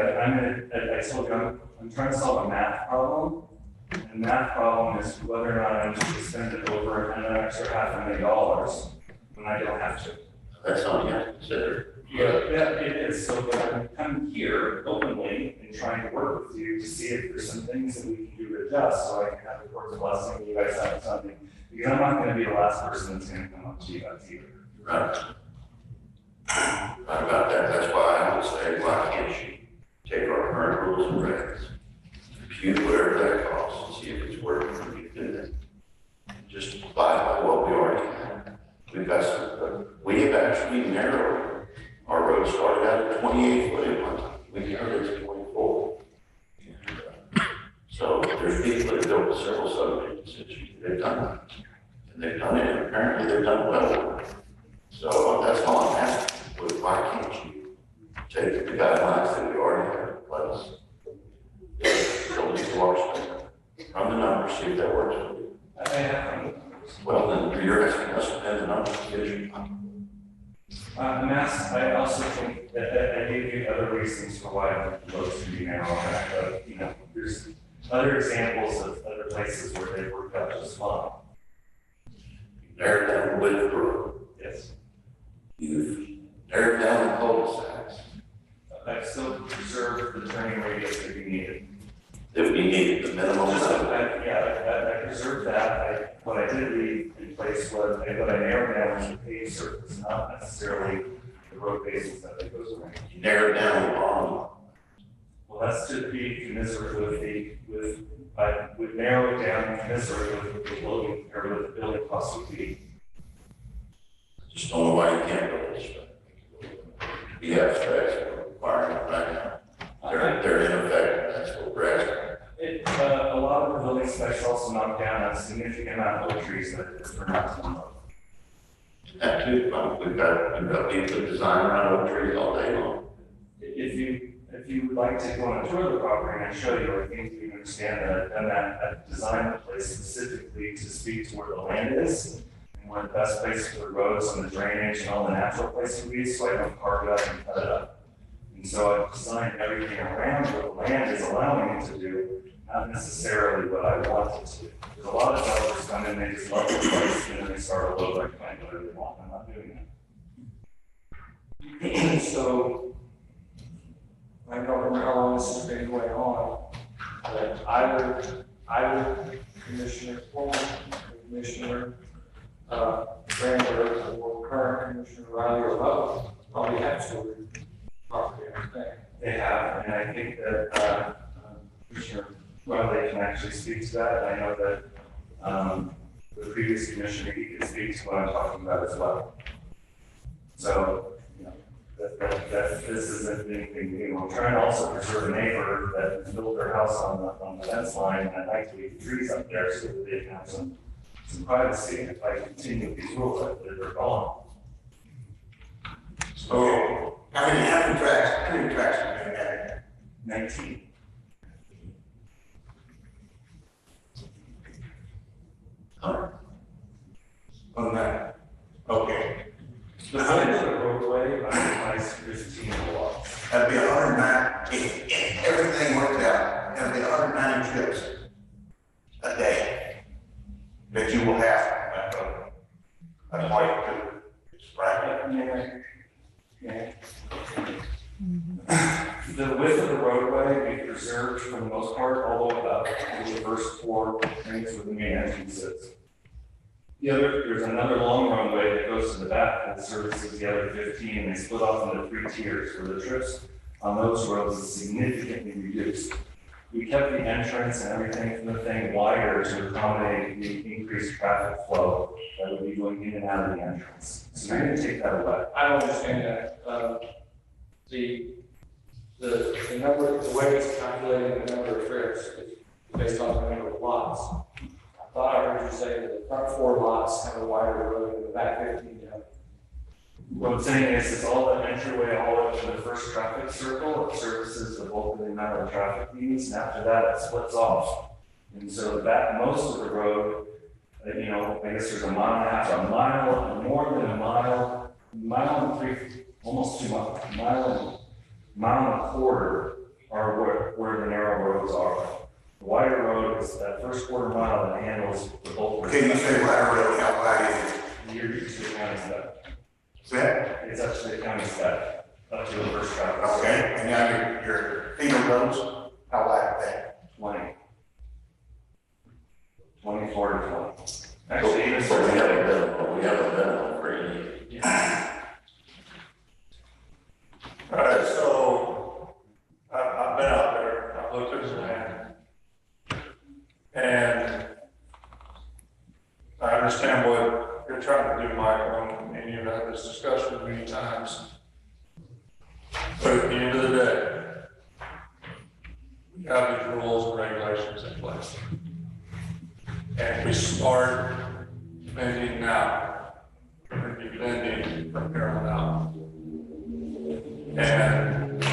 told you, I'm trying to solve a math problem. And the math problem is whether or not I need to spend it over an extra $500,000 when I don't have to. That's something you have to consider. Yeah, it is. So I'm coming here openly and trying to work with you to see if there's some things that we can do to adjust so I can have the court's blessing and you guys have something. Because I'm not going to be the last person that's going to come up to you guys either. Right. Right about that. That's why I would say, why can't you take our current rules and regs, compute whatever that costs, and see if it's working for you to do that. Just abide by what we already have. We've got some, we have actually narrowed our road started out at 28 foot at one time. We narrowed it to 24. So there's people that have built several subdivisions, they've done that. And they've done it, and apparently they've done well. So that's all I'm asking. Why can't you take the guidelines that we already have in place? Don't need to large spend. Run the numbers, see if that works for you. I have run the numbers. Well, then you're asking us to spend the numbers to get you. I also think that I gave you other reasons for why the roads can be narrow, but, you know, there's other examples of other places where they work out just fine. Narrow down the width of the road. Yes. You've narrowed down the cul-de-sacs. I've still preserved the turning radius that you needed. If we need the minimum. I preserved that. What I did leave in place was, what I narrowed down was the paved surface, not necessarily the road bases that it goes around. You narrowed down the lawn. Well, that's to be commensurate with narrowing down commensurate with the building, or with the building cost would be. Just don't know why you can't build this. The abstracts are requiring right now. They're in effect, that's what we're asking. A lot of the building specs also knock down a significant amount of oak trees that are not to them. That too, we've got people that design around oak trees all day long. If you would like to go on a tour of the property and show you, I think you understand that I've done that, I've designed the place specifically to speak to where the land is and where the best place for the roads and the drainage and all the natural place would be, so I don't carve it up and cut it up. And so I've designed everything around what the land is allowing me to do, not necessarily what I want it to do. There's a lot of developers come in, they just love the place, and then they start all over, like, find whatever they want. I'm not doing that. So, I don't remember how long this has been going on, but either Commissioner Coleman, Commissioner Randler, or current Commissioner Riley or both probably have stored property, I think. They have, and I think that Commissioner Riley can actually speak to that. I know that the previous commissioner, he can speak to what I'm talking about as well. So, you know, that this isn't anything new. I'm trying to also preserve a neighbor that built their house on the fence line, and I'd like to leave trees up there so that they can have some privacy. If I continue with these rules, they're gone. So, how many tracks are you doing that? 19. On that, okay. The height of the roadway occupies 15 lots. That'd be 109, if everything worked out, that'd be 190 trips a day that you will have that road. That's why you do it. It's right. Yeah. The width of the roadway we preserved for the most part, all the way up to the first 4 lanes with the main entrances. There's another long runway that goes to the back that services the other 15, and they split off into 3 tiers where the trips on those roads is significantly reduced. We kept the entrance and everything from the thing wider to accommodate the increased traffic flow that would be going in and out of the entrance. So you're gonna take that away. I don't understand that. The number, the way it's calculating the number of trips is based on the number of lots. I thought I heard you say that the front 4 lots have a wider road and the back 15 don't. What I'm saying is, it's all the entryway all the way to the first traffic circle. It services the bulk of the amount of traffic needs, and after that, it splits off. And so that most of the road, I guess there's a mile and a half, a mile, and more than a mile and 3, almost 2 miles, mile and a quarter are where the narrow roads are. The wider road is that first quarter mile that handles the bulk. Can you say wider road, how wide is it? You're used to the county spec. That? It's up to the county spec, up to the first traffic. Okay, and now your feeder roads, how wide are they? 20. 24 to 20. Actually, even So we have a minimum for you. All right, so I've been out there, I've looked at the land. And I understand what you're trying to do, Michael, and you've had this discussion many times. But at the end of the day, we have these rules and regulations in place. And we start bending now, we're going to be bending from here on out. And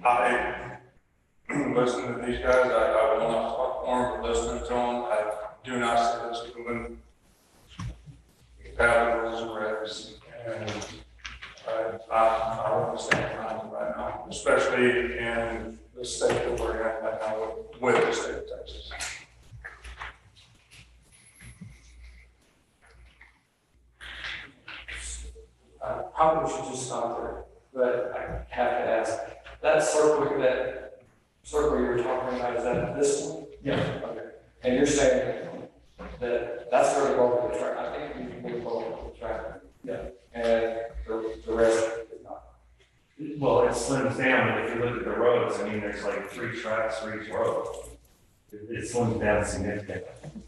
I, listening to these guys, I will not talk for them, but listening to them, I do not see this moving. We have the rules and regs, and I don't understand behind it right now, especially in the state that we're in right now with the state of Texas. Probably should just stop there, but I have to ask, that circle you were talking about, is that this one? Yeah. Okay, and you're saying that that's where the bulk of the track, I think we can move bulk of the track. Yeah. And the rest is not. Well, it slims down, but if you look at the roads, I mean, there's like 3 tracks for each road. It slims down significantly.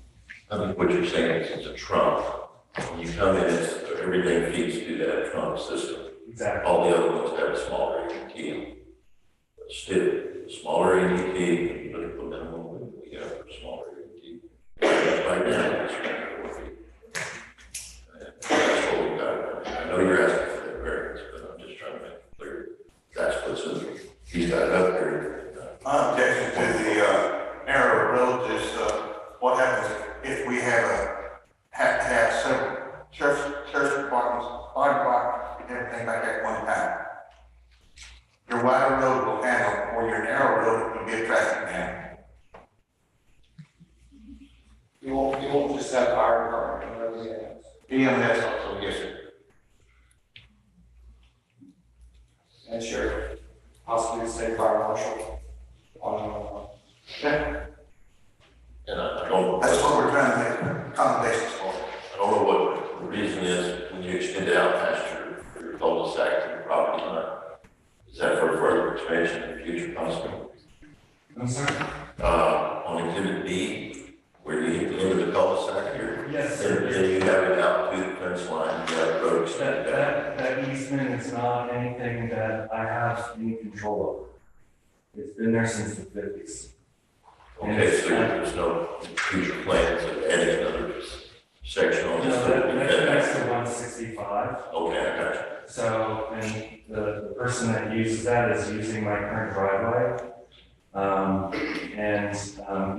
I think what you're saying is it's a trunk. When you come in, everything feeds through that trunk system. Exactly. All the other ones have a smaller ADT. But still, the smaller ADT, you look at the minimum, we have a smaller ADT. Right now, it's 4 feet. And that's what we got. I know you're asking for that variance, but I'm just trying to make it clear. That's what's in there. He's got it up there. My objection to the narrow roads is what happens if we have several church departments, fire departments, and everything like that at one time. Your wider road will handle, or your narrow road will be a traffic jam. You won't just have fire department and everything else. EMS also, yes, sir. And sheriff, possibly the state fire marshal. And I don't. That's what we're trying to make accommodations for. I don't know what the reason is when you extend it out past your cul-de-sac to the property line. Is that for further expansion in the future possible? I'm sorry? On exhibit B, where you enter the cul-de-sac here. Yes, And you have it out to the fence line, you have a road extended out. That easement is not anything that I have any control over. It's been there since the 50s. Okay, so there's no future plans of adding another section on this? That's the 165. Okay, I got you. So, and the person that uses that is using my current driveway.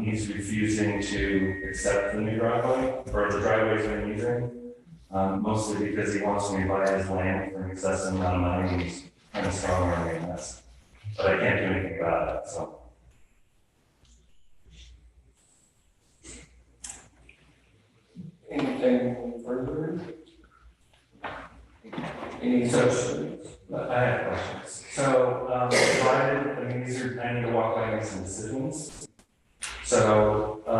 He's refusing to accept the new driveway, or the driveways we're using, mostly because he wants me to buy his land for an excessive amount of money, and he's kind of strong on me on this. But I can't do anything about it, so. Anything further? Any questions? I have questions. So, provided, I mean, these are, I need to walk by and make some decisions. So, there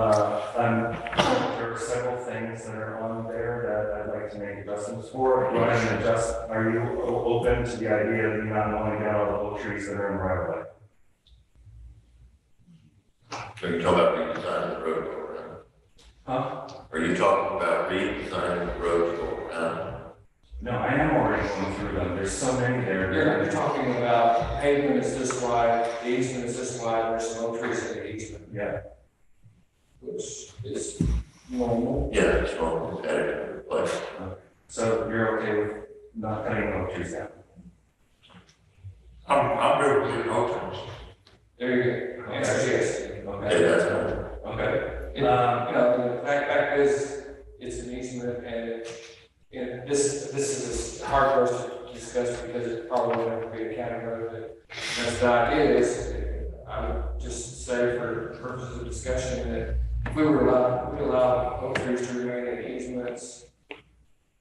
are several things that are on there that I'd like to make adjustments for. Do I have to adjust, are you open to the idea of you not knowing down all the oak trees that are in the right of way? So you're talking about redesigning the road to go around? Huh? Are you talking about redesigning the road to go around? No, I am already going through them. There's so many there. You're talking about pavement is this wide, the easement is this wide, there's no trees in the easement. Yeah. Which is normal. Yeah, it's normal, added and replaced. So you're okay with not cutting the oak trees down? I'm good with the alternatives. There you go. Answer is yes. Okay, Okay. that's fine. Okay. The fact is, it's an easement and this is hard for us to discuss because it probably will never be a county road, but that's the idea is, I would just say for purposes of discussion that if we allow oak trees to remain in easements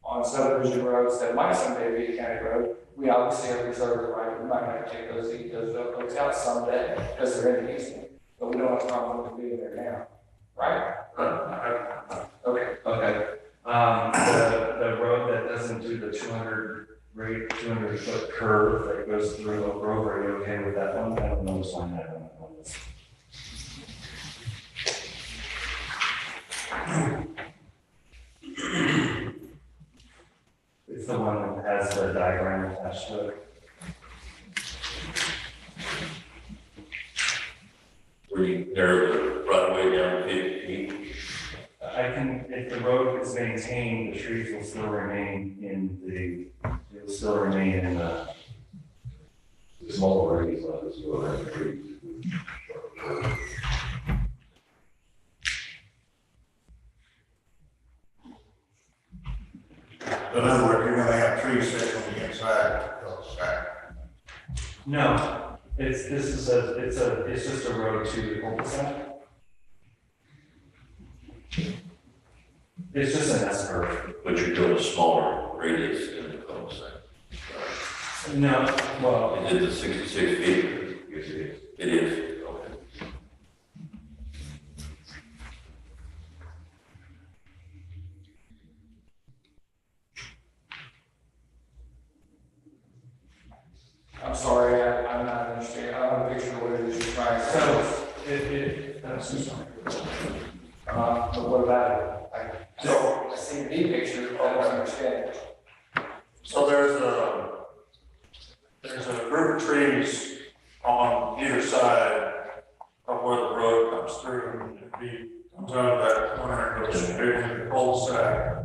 on subdivision roads that might someday be a county road, we obviously have reserved the right, we might have to take those oaks out someday because they're in the easement, but we don't have a problem with them being there now, right? Okay. Okay. The road that doesn't do the 200-foot curve that goes through Oak Grove, are you okay with that one? I don't know what's on that one. It's the one that has the diagram attached to it. Where you narrow the right of way down to 50 feet? If the road is maintained, the trees will still remain in the small areas of this will have trees. In other words, you're gonna have trees set on the inside it's just a road to the cul-de-sac. It's just an S-curve. But you're doing a smaller radius in the cul-de-sac. No, well, Is it the 66 feet? Yes, it is. It is, okay. I'm sorry, I'm not understanding, I don't picture what it is you're trying to say. so that's just. But what about it? I see the B picture, I don't understand. So there's a group of trees on either side of where the road comes through, and comes out of that corner and goes straight into the cul-de-sac.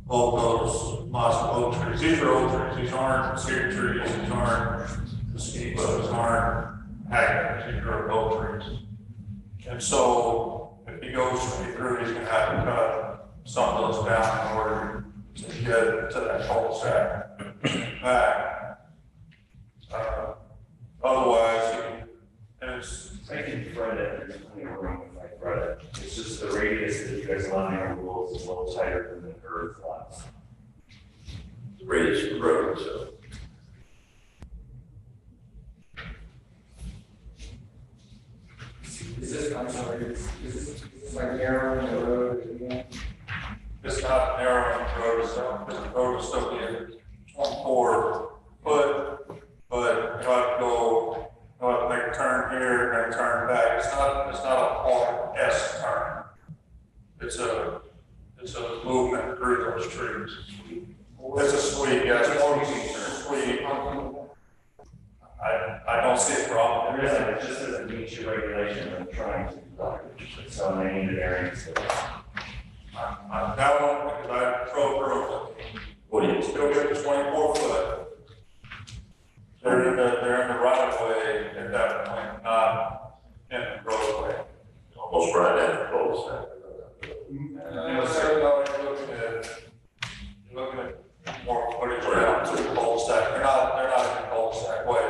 All those lots of oak trees, these are oak trees, these aren't cedar trees, these aren't mosquitoes, these aren't haggards, these are oak trees. And so if he goes straight through, he's gonna have to cut some of those down in order to get to that cul-de-sac back. Otherwise, I can thread it, there's plenty of room if I thread it. It's just the radius that you guys allow in your rules is a little tighter than the curve lots. The radius of the road, so. Is this, I'm sorry, is this like narrowing the road again? it's not narrowing the road itself, because the road will still be at 24 foot, but you have to go, you have to make a turn here and then turn back. It's not a hard S turn. It's a movement through those trees. It's a sweep, yeah, it's more sweep. I don't see a problem. It just doesn't meet your regulation I'm trying to conduct, so I need an variance. I'm down because I drove through it. What do you, Still get the 24 foot. They're in the right of way at that point, not in the roadway. almost right at the cul-de-sac. So you're looking at more footage around to the cul-de-sac. They're not in the cul-de-sac way.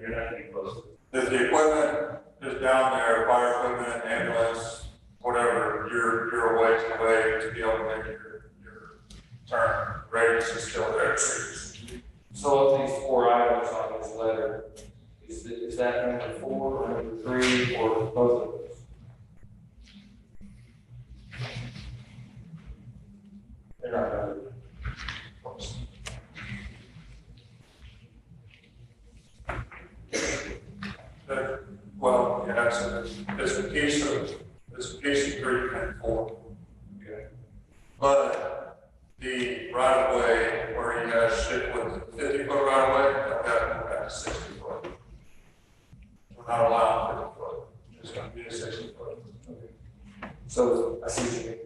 You're not getting close. If the equipment is down there, fire equipment, ambulance, whatever, you're a ways away to be able to make your turn. Radius is still there. So of these 4 items on this letter, is that number 4 or number 3 or both of those? They're not numbered. Well, yeah, it's a piece of 3 and 4. Okay. But the right of way where you guys stick with the 50 foot right of way, I've got to go back to 60 foot. We're not allowing 50 foot. It's going to be a 60 foot. Okay. So I see what you mean.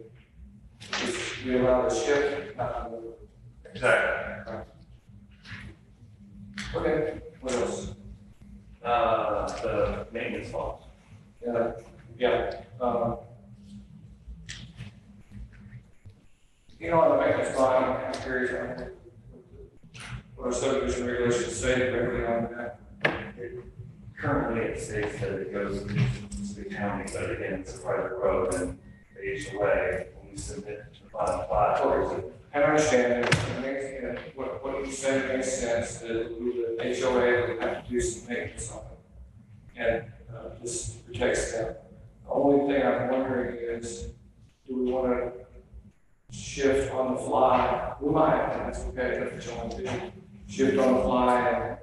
We allow the shift, not the move. Exactly. Okay, what else? The maintenance laws. Yeah. You know, on the maintenance bond, I'm kind of curious on what our subdivision regulations say directly on that. Currently, it states that it goes to the county, but again, it's a private road and the HOA, when we submit the final plat, or is it? I understand it. It makes, you know, what you said makes sense, that the HOA would have to do some maintenance on it. And this protects them. The only thing I'm wondering is, do we want to shift on the fly? We might, and that's okay, that's what you want to do. Shift on the fly and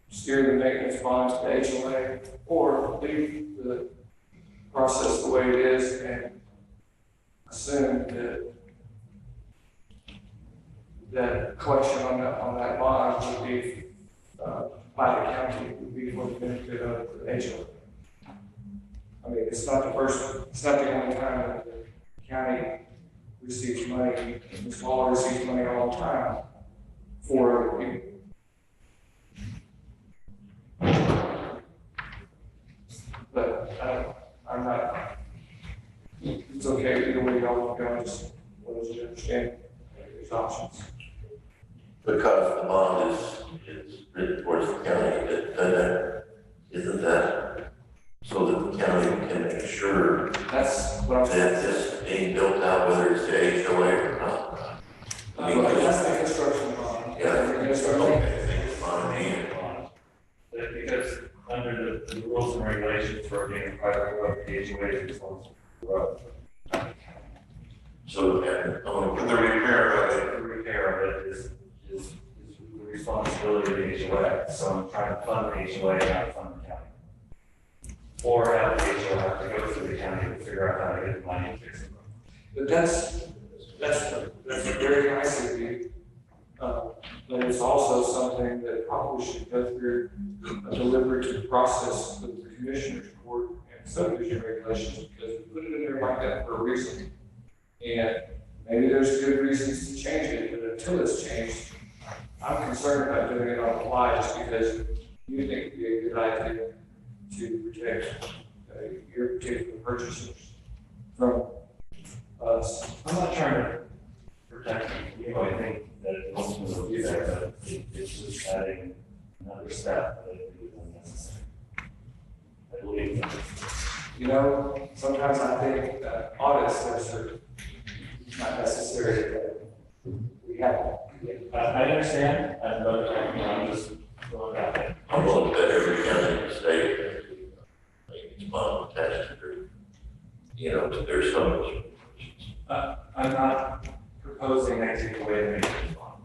steer the maintenance bond to the HOA, or leave the process the way it is and assume that collection on that bond would be, by the county, would be for the benefit of the HOA. I mean, it's not the only time that the county receives money, the smaller receives money all the time for other people. But I'm not, it's okay either way y'all want to go, just want us to understand there's options. Because the bond is written towards the county, that under the rules and regulations for being a private road, the HOA is responsible for the road. So, For the repair of it. The repair of it is the responsibility of the HOA, so I'm trying to fund the HOA, not fund the county. Or have the HOA have to go through the county to figure out how to get the money to fix it. But that's very nice of you. But it's also something that probably should go through a deliberative process with the commissioners court and subdivision regulations, because we put it in there like that for a reason. And maybe there's good reasons to change it, but until it's changed, I'm concerned about doing it on the fly just because you think it'd be a good idea to protect your particular purchasers from us. I'm not trying to protect you, I think that it ultimately will be there, but it's just adding another step that I think is unnecessary. I believe that. You know, sometimes I think that audits are not necessary, but we have. I understand, but I'm just throwing it out there. I'm willing to bet every county in the state has its bond attached to their subdivision. I'm not proposing I take away the maintenance bond.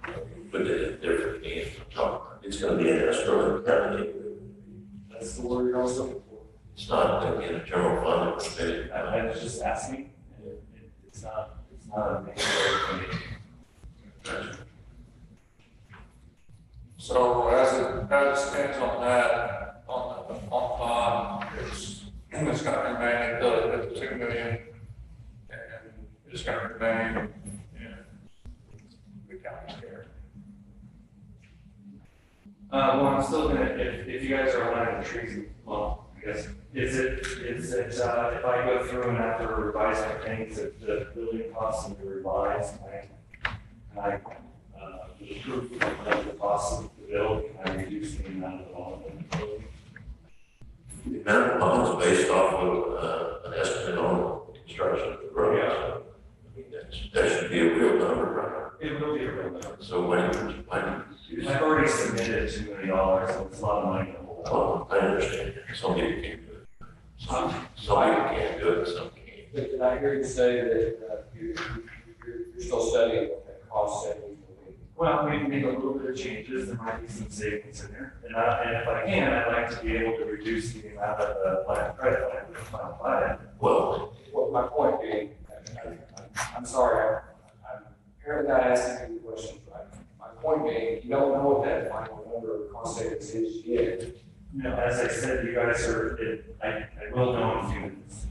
But it's different, it's gonna be an escrow in the county. That's the word you're also looking for. It's not gonna be in a general fund. I was just asking, it's not a mandatory thing. So as it stands on that, on the bond, it's gonna remain at the 2 million, and it's gonna remain in the county's care. Well, I'm still gonna, if you guys are wanting the trees, well, I guess, is it, if I go through and have to revise my things, if the building costs will be revised, can I with the proof of the cost of the bill, can I reduce the amount of the bond in the building? The amount of bond is based off of an estimate on construction of the road. Yeah. So, I mean, that should be a real number, right? It will be a real number. So when you I've already submitted $2 million, so it's a lot of money to hold. oh, I understand. Some people can't do it. Some people can't do it, some can't. But did I hear you say that you're still studying what that cost savings will be? Well, we can make a little bit of changes, there might be some savings in there, and if I can, I'd like to be able to reduce the amount of the line of credit line with the final plan. Well, My point being, I'm sorry, I'm apparently not asking you the question, but my point being, you don't know what that final number of cost savings is yet. No, as I said, you guys are, I will know in a few minutes.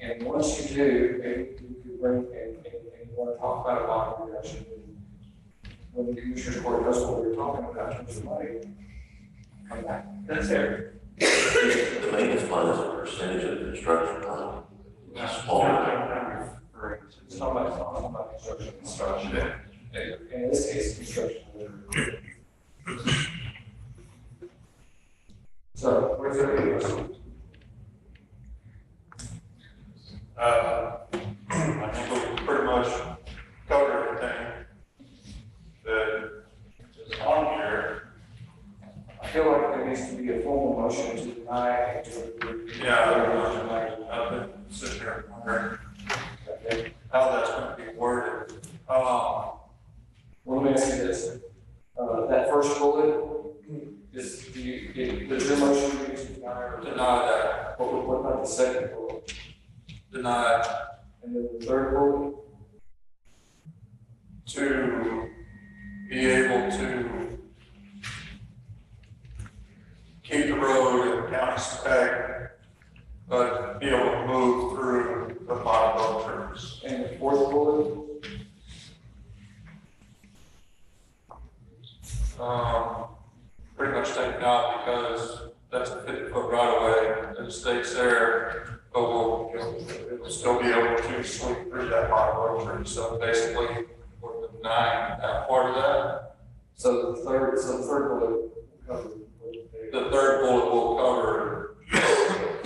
And once you do, maybe you could bring, and you want to talk about a bond reduction, when the commissioner's court knows what we're talking about in terms of money, come back. That's fair. the maintenance bond is a percentage of the construction bond. It's smaller. I'm referring to. It's not about construction. And in this case, construction. So, where's the I think we pretty much covered everything that is on here. I feel like there needs to be a formal motion to deny and to. I've been sitting here wondering how that's gonna be worded. Well, let me ask you this, that first bullet, does your motion be to deny or Deny that, what about the second bullet? deny And then the third bullet? to be able to keep the road in county spec, but be able to move through the bottom of trees. And the fourth bullet? Pretty much taken out because that's a 50-foot right of way, and it states there, but it'll still be able to sweep through that bottom of tree. So basically, we're denying that part of that. So the third bullet covers. The third bullet will cover the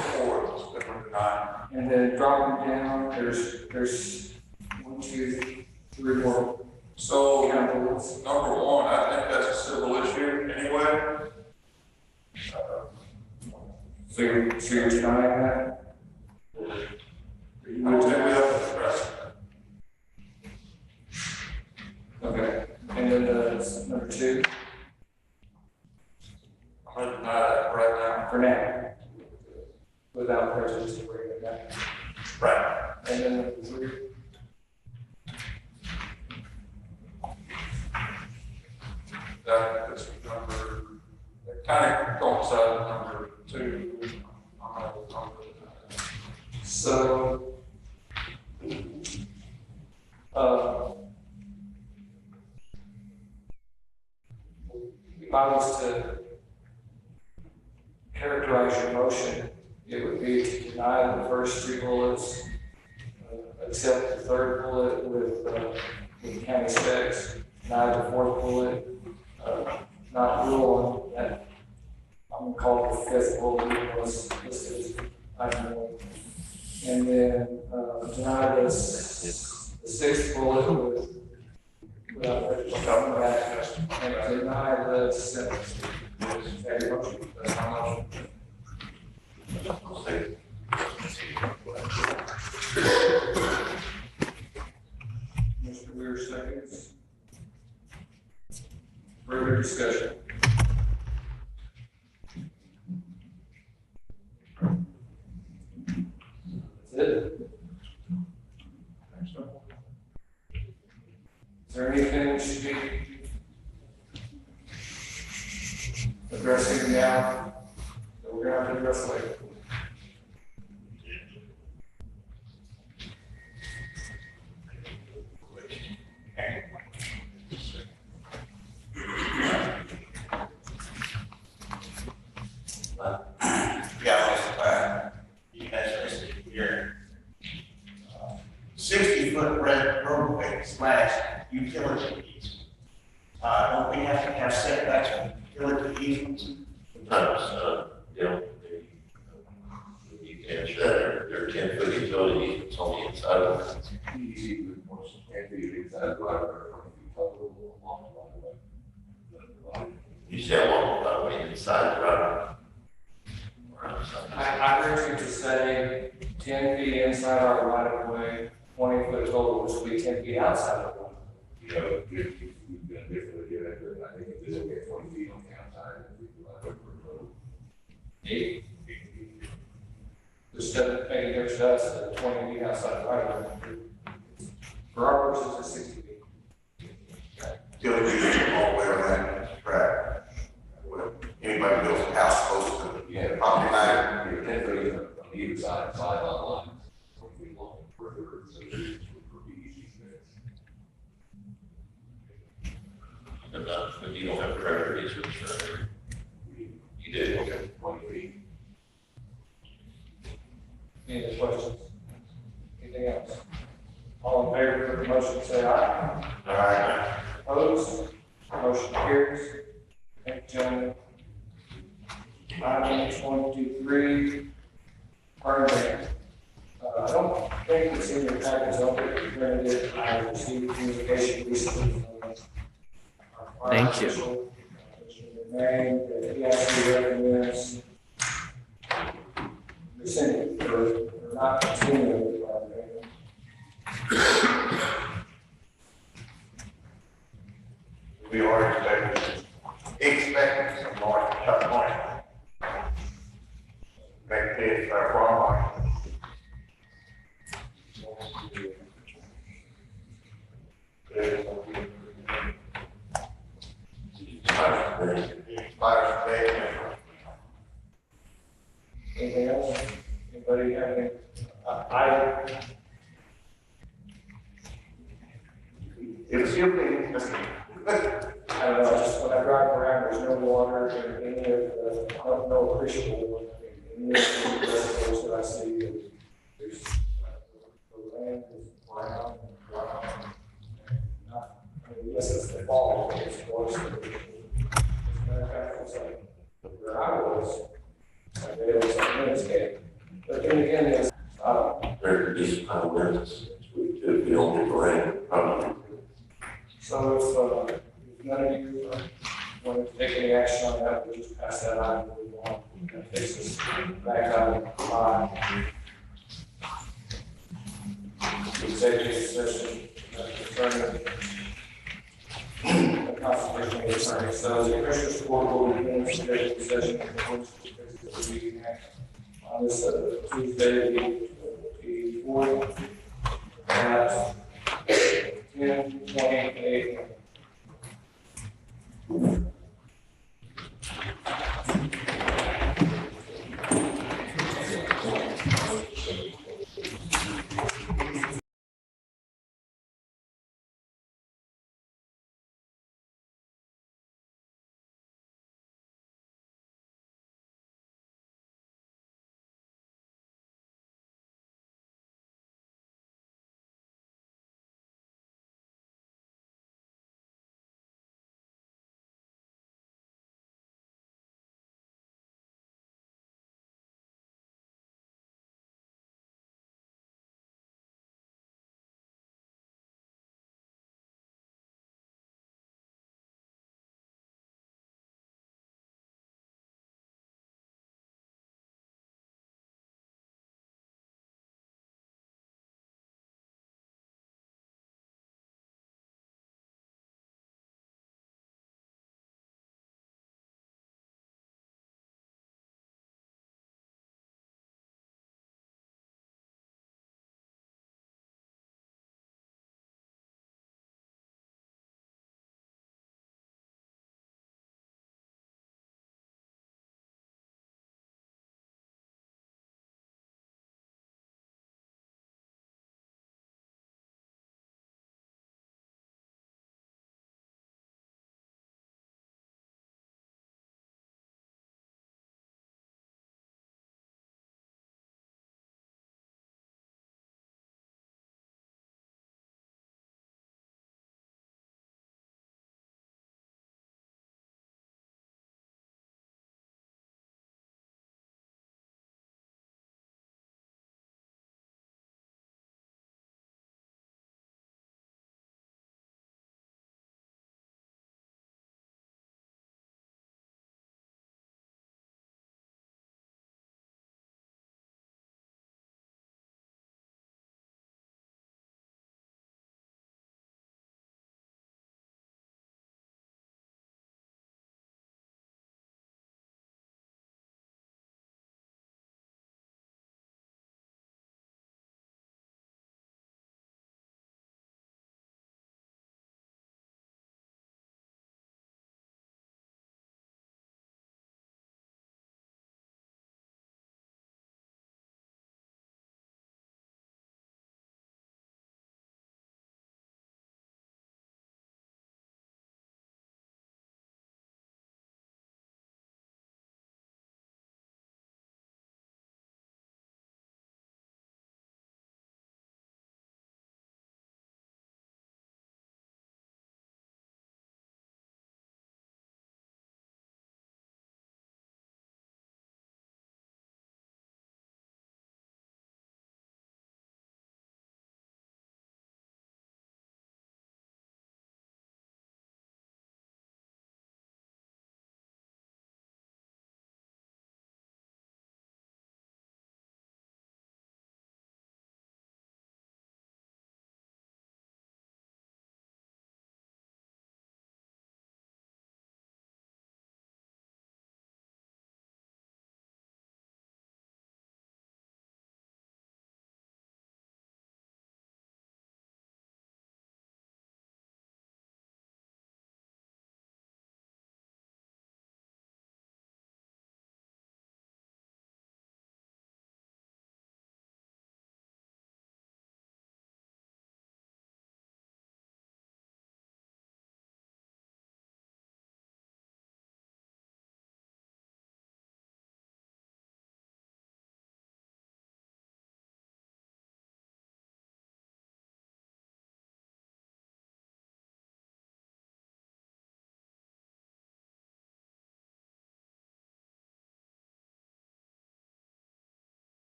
fourth that we're denying. And then dropping down, there's 1, 2, 3, 4. So, bullets. number one, I think that's a civil issue anyway. So you're denying that? I would say we have to address it. Okay, and then number two, I'm going to deny that right for now, without prejudice to bring it back. now. Right. And then number three, That is number, that kind of coincides with number two. so, if I was to characterize your motion, it would be to deny the first three bullets, accept the third bullet with county specs, deny the fourth bullet, not rule on that. I'm gonna call it the fifth bullet, was listed as item one. And then, deny the sixth bullet without prejudice, and deny the seventh. That's your motion. That's my motion. Mr. Weir seconds. Further discussion. That's it? Is there anything we should be addressing now that we're gonna have to address later? Yeah, you guys are here. 60-foot roadway / utility easement. Don't we have to have setbacks on utility easements? Sometimes, you can answer that, there are 10-foot utilities, it's only inside of it. You say along the way inside the road. I heard you to say 10 feet inside our right of way, 20 foot total, which would be 10 feet outside of the right. You know, we've been different, I think if they don't get 20 feet on the outside, we can let it road. 8. This doesn't make a difference to us at 20 feet outside the right of way. For our purposes, it's 60 feet. Utility easement all the way around, right? Anybody builds a house close to the property line, You're 10 feet on either side, sideline lines, 20 feet long, further, so it's pretty easy. But you don't have treasure easements, right? You do, okay. 20 feet. Any other questions? Anything else? All in favor of the motion, say aye. Aye. Opposed? Motion carries. Thank you, gentlemen. Item 23, burn ban. I don't think it's in your package, I'll print it. I received communication recently from our fire Thank you. official, Mr. Marion, that he actually recommends rescinding or not continuing with the burn ban. We are expecting some more tough money. Make this our farm. Anything else? Anybody have any? It'll still be interesting. I don't know, just when I drive around, there's no water in any of the, I don't know, appreciable, in any of the reservoirs that I see, there's, the land is brown, not, I mean, yes, it's the fall, it's worse. As a matter of fact, it's like, where I was, it was a landscape, but then again, there's, There could be some kind of limits, if we don't get the rain, probably. so if none of you want to take any action on that, we'll just pass that on and move on. takes us back out of executive session concerning the constitutional attorney. So the Commissioners Court will be in executive session on this Tuesday, the 4th, at 10:28 a.m.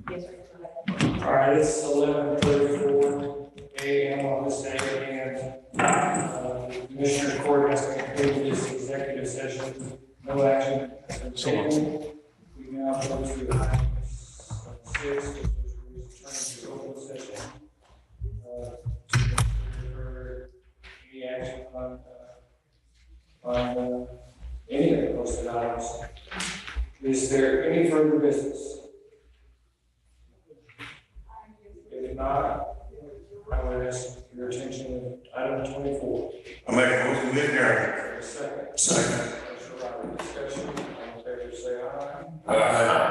Yes, sir. All right, it's 11:34 a.m. on this day, and Commissioner Court has concluded this executive session. No action has been taken. We now go to item 6, which is return to open session. For any action on any of the posted items. Is there any further business? If not, I would ask your attention to item 24. I make a motion to adjourn. Second. Second. Discussion, all in favor, say aye. Aye.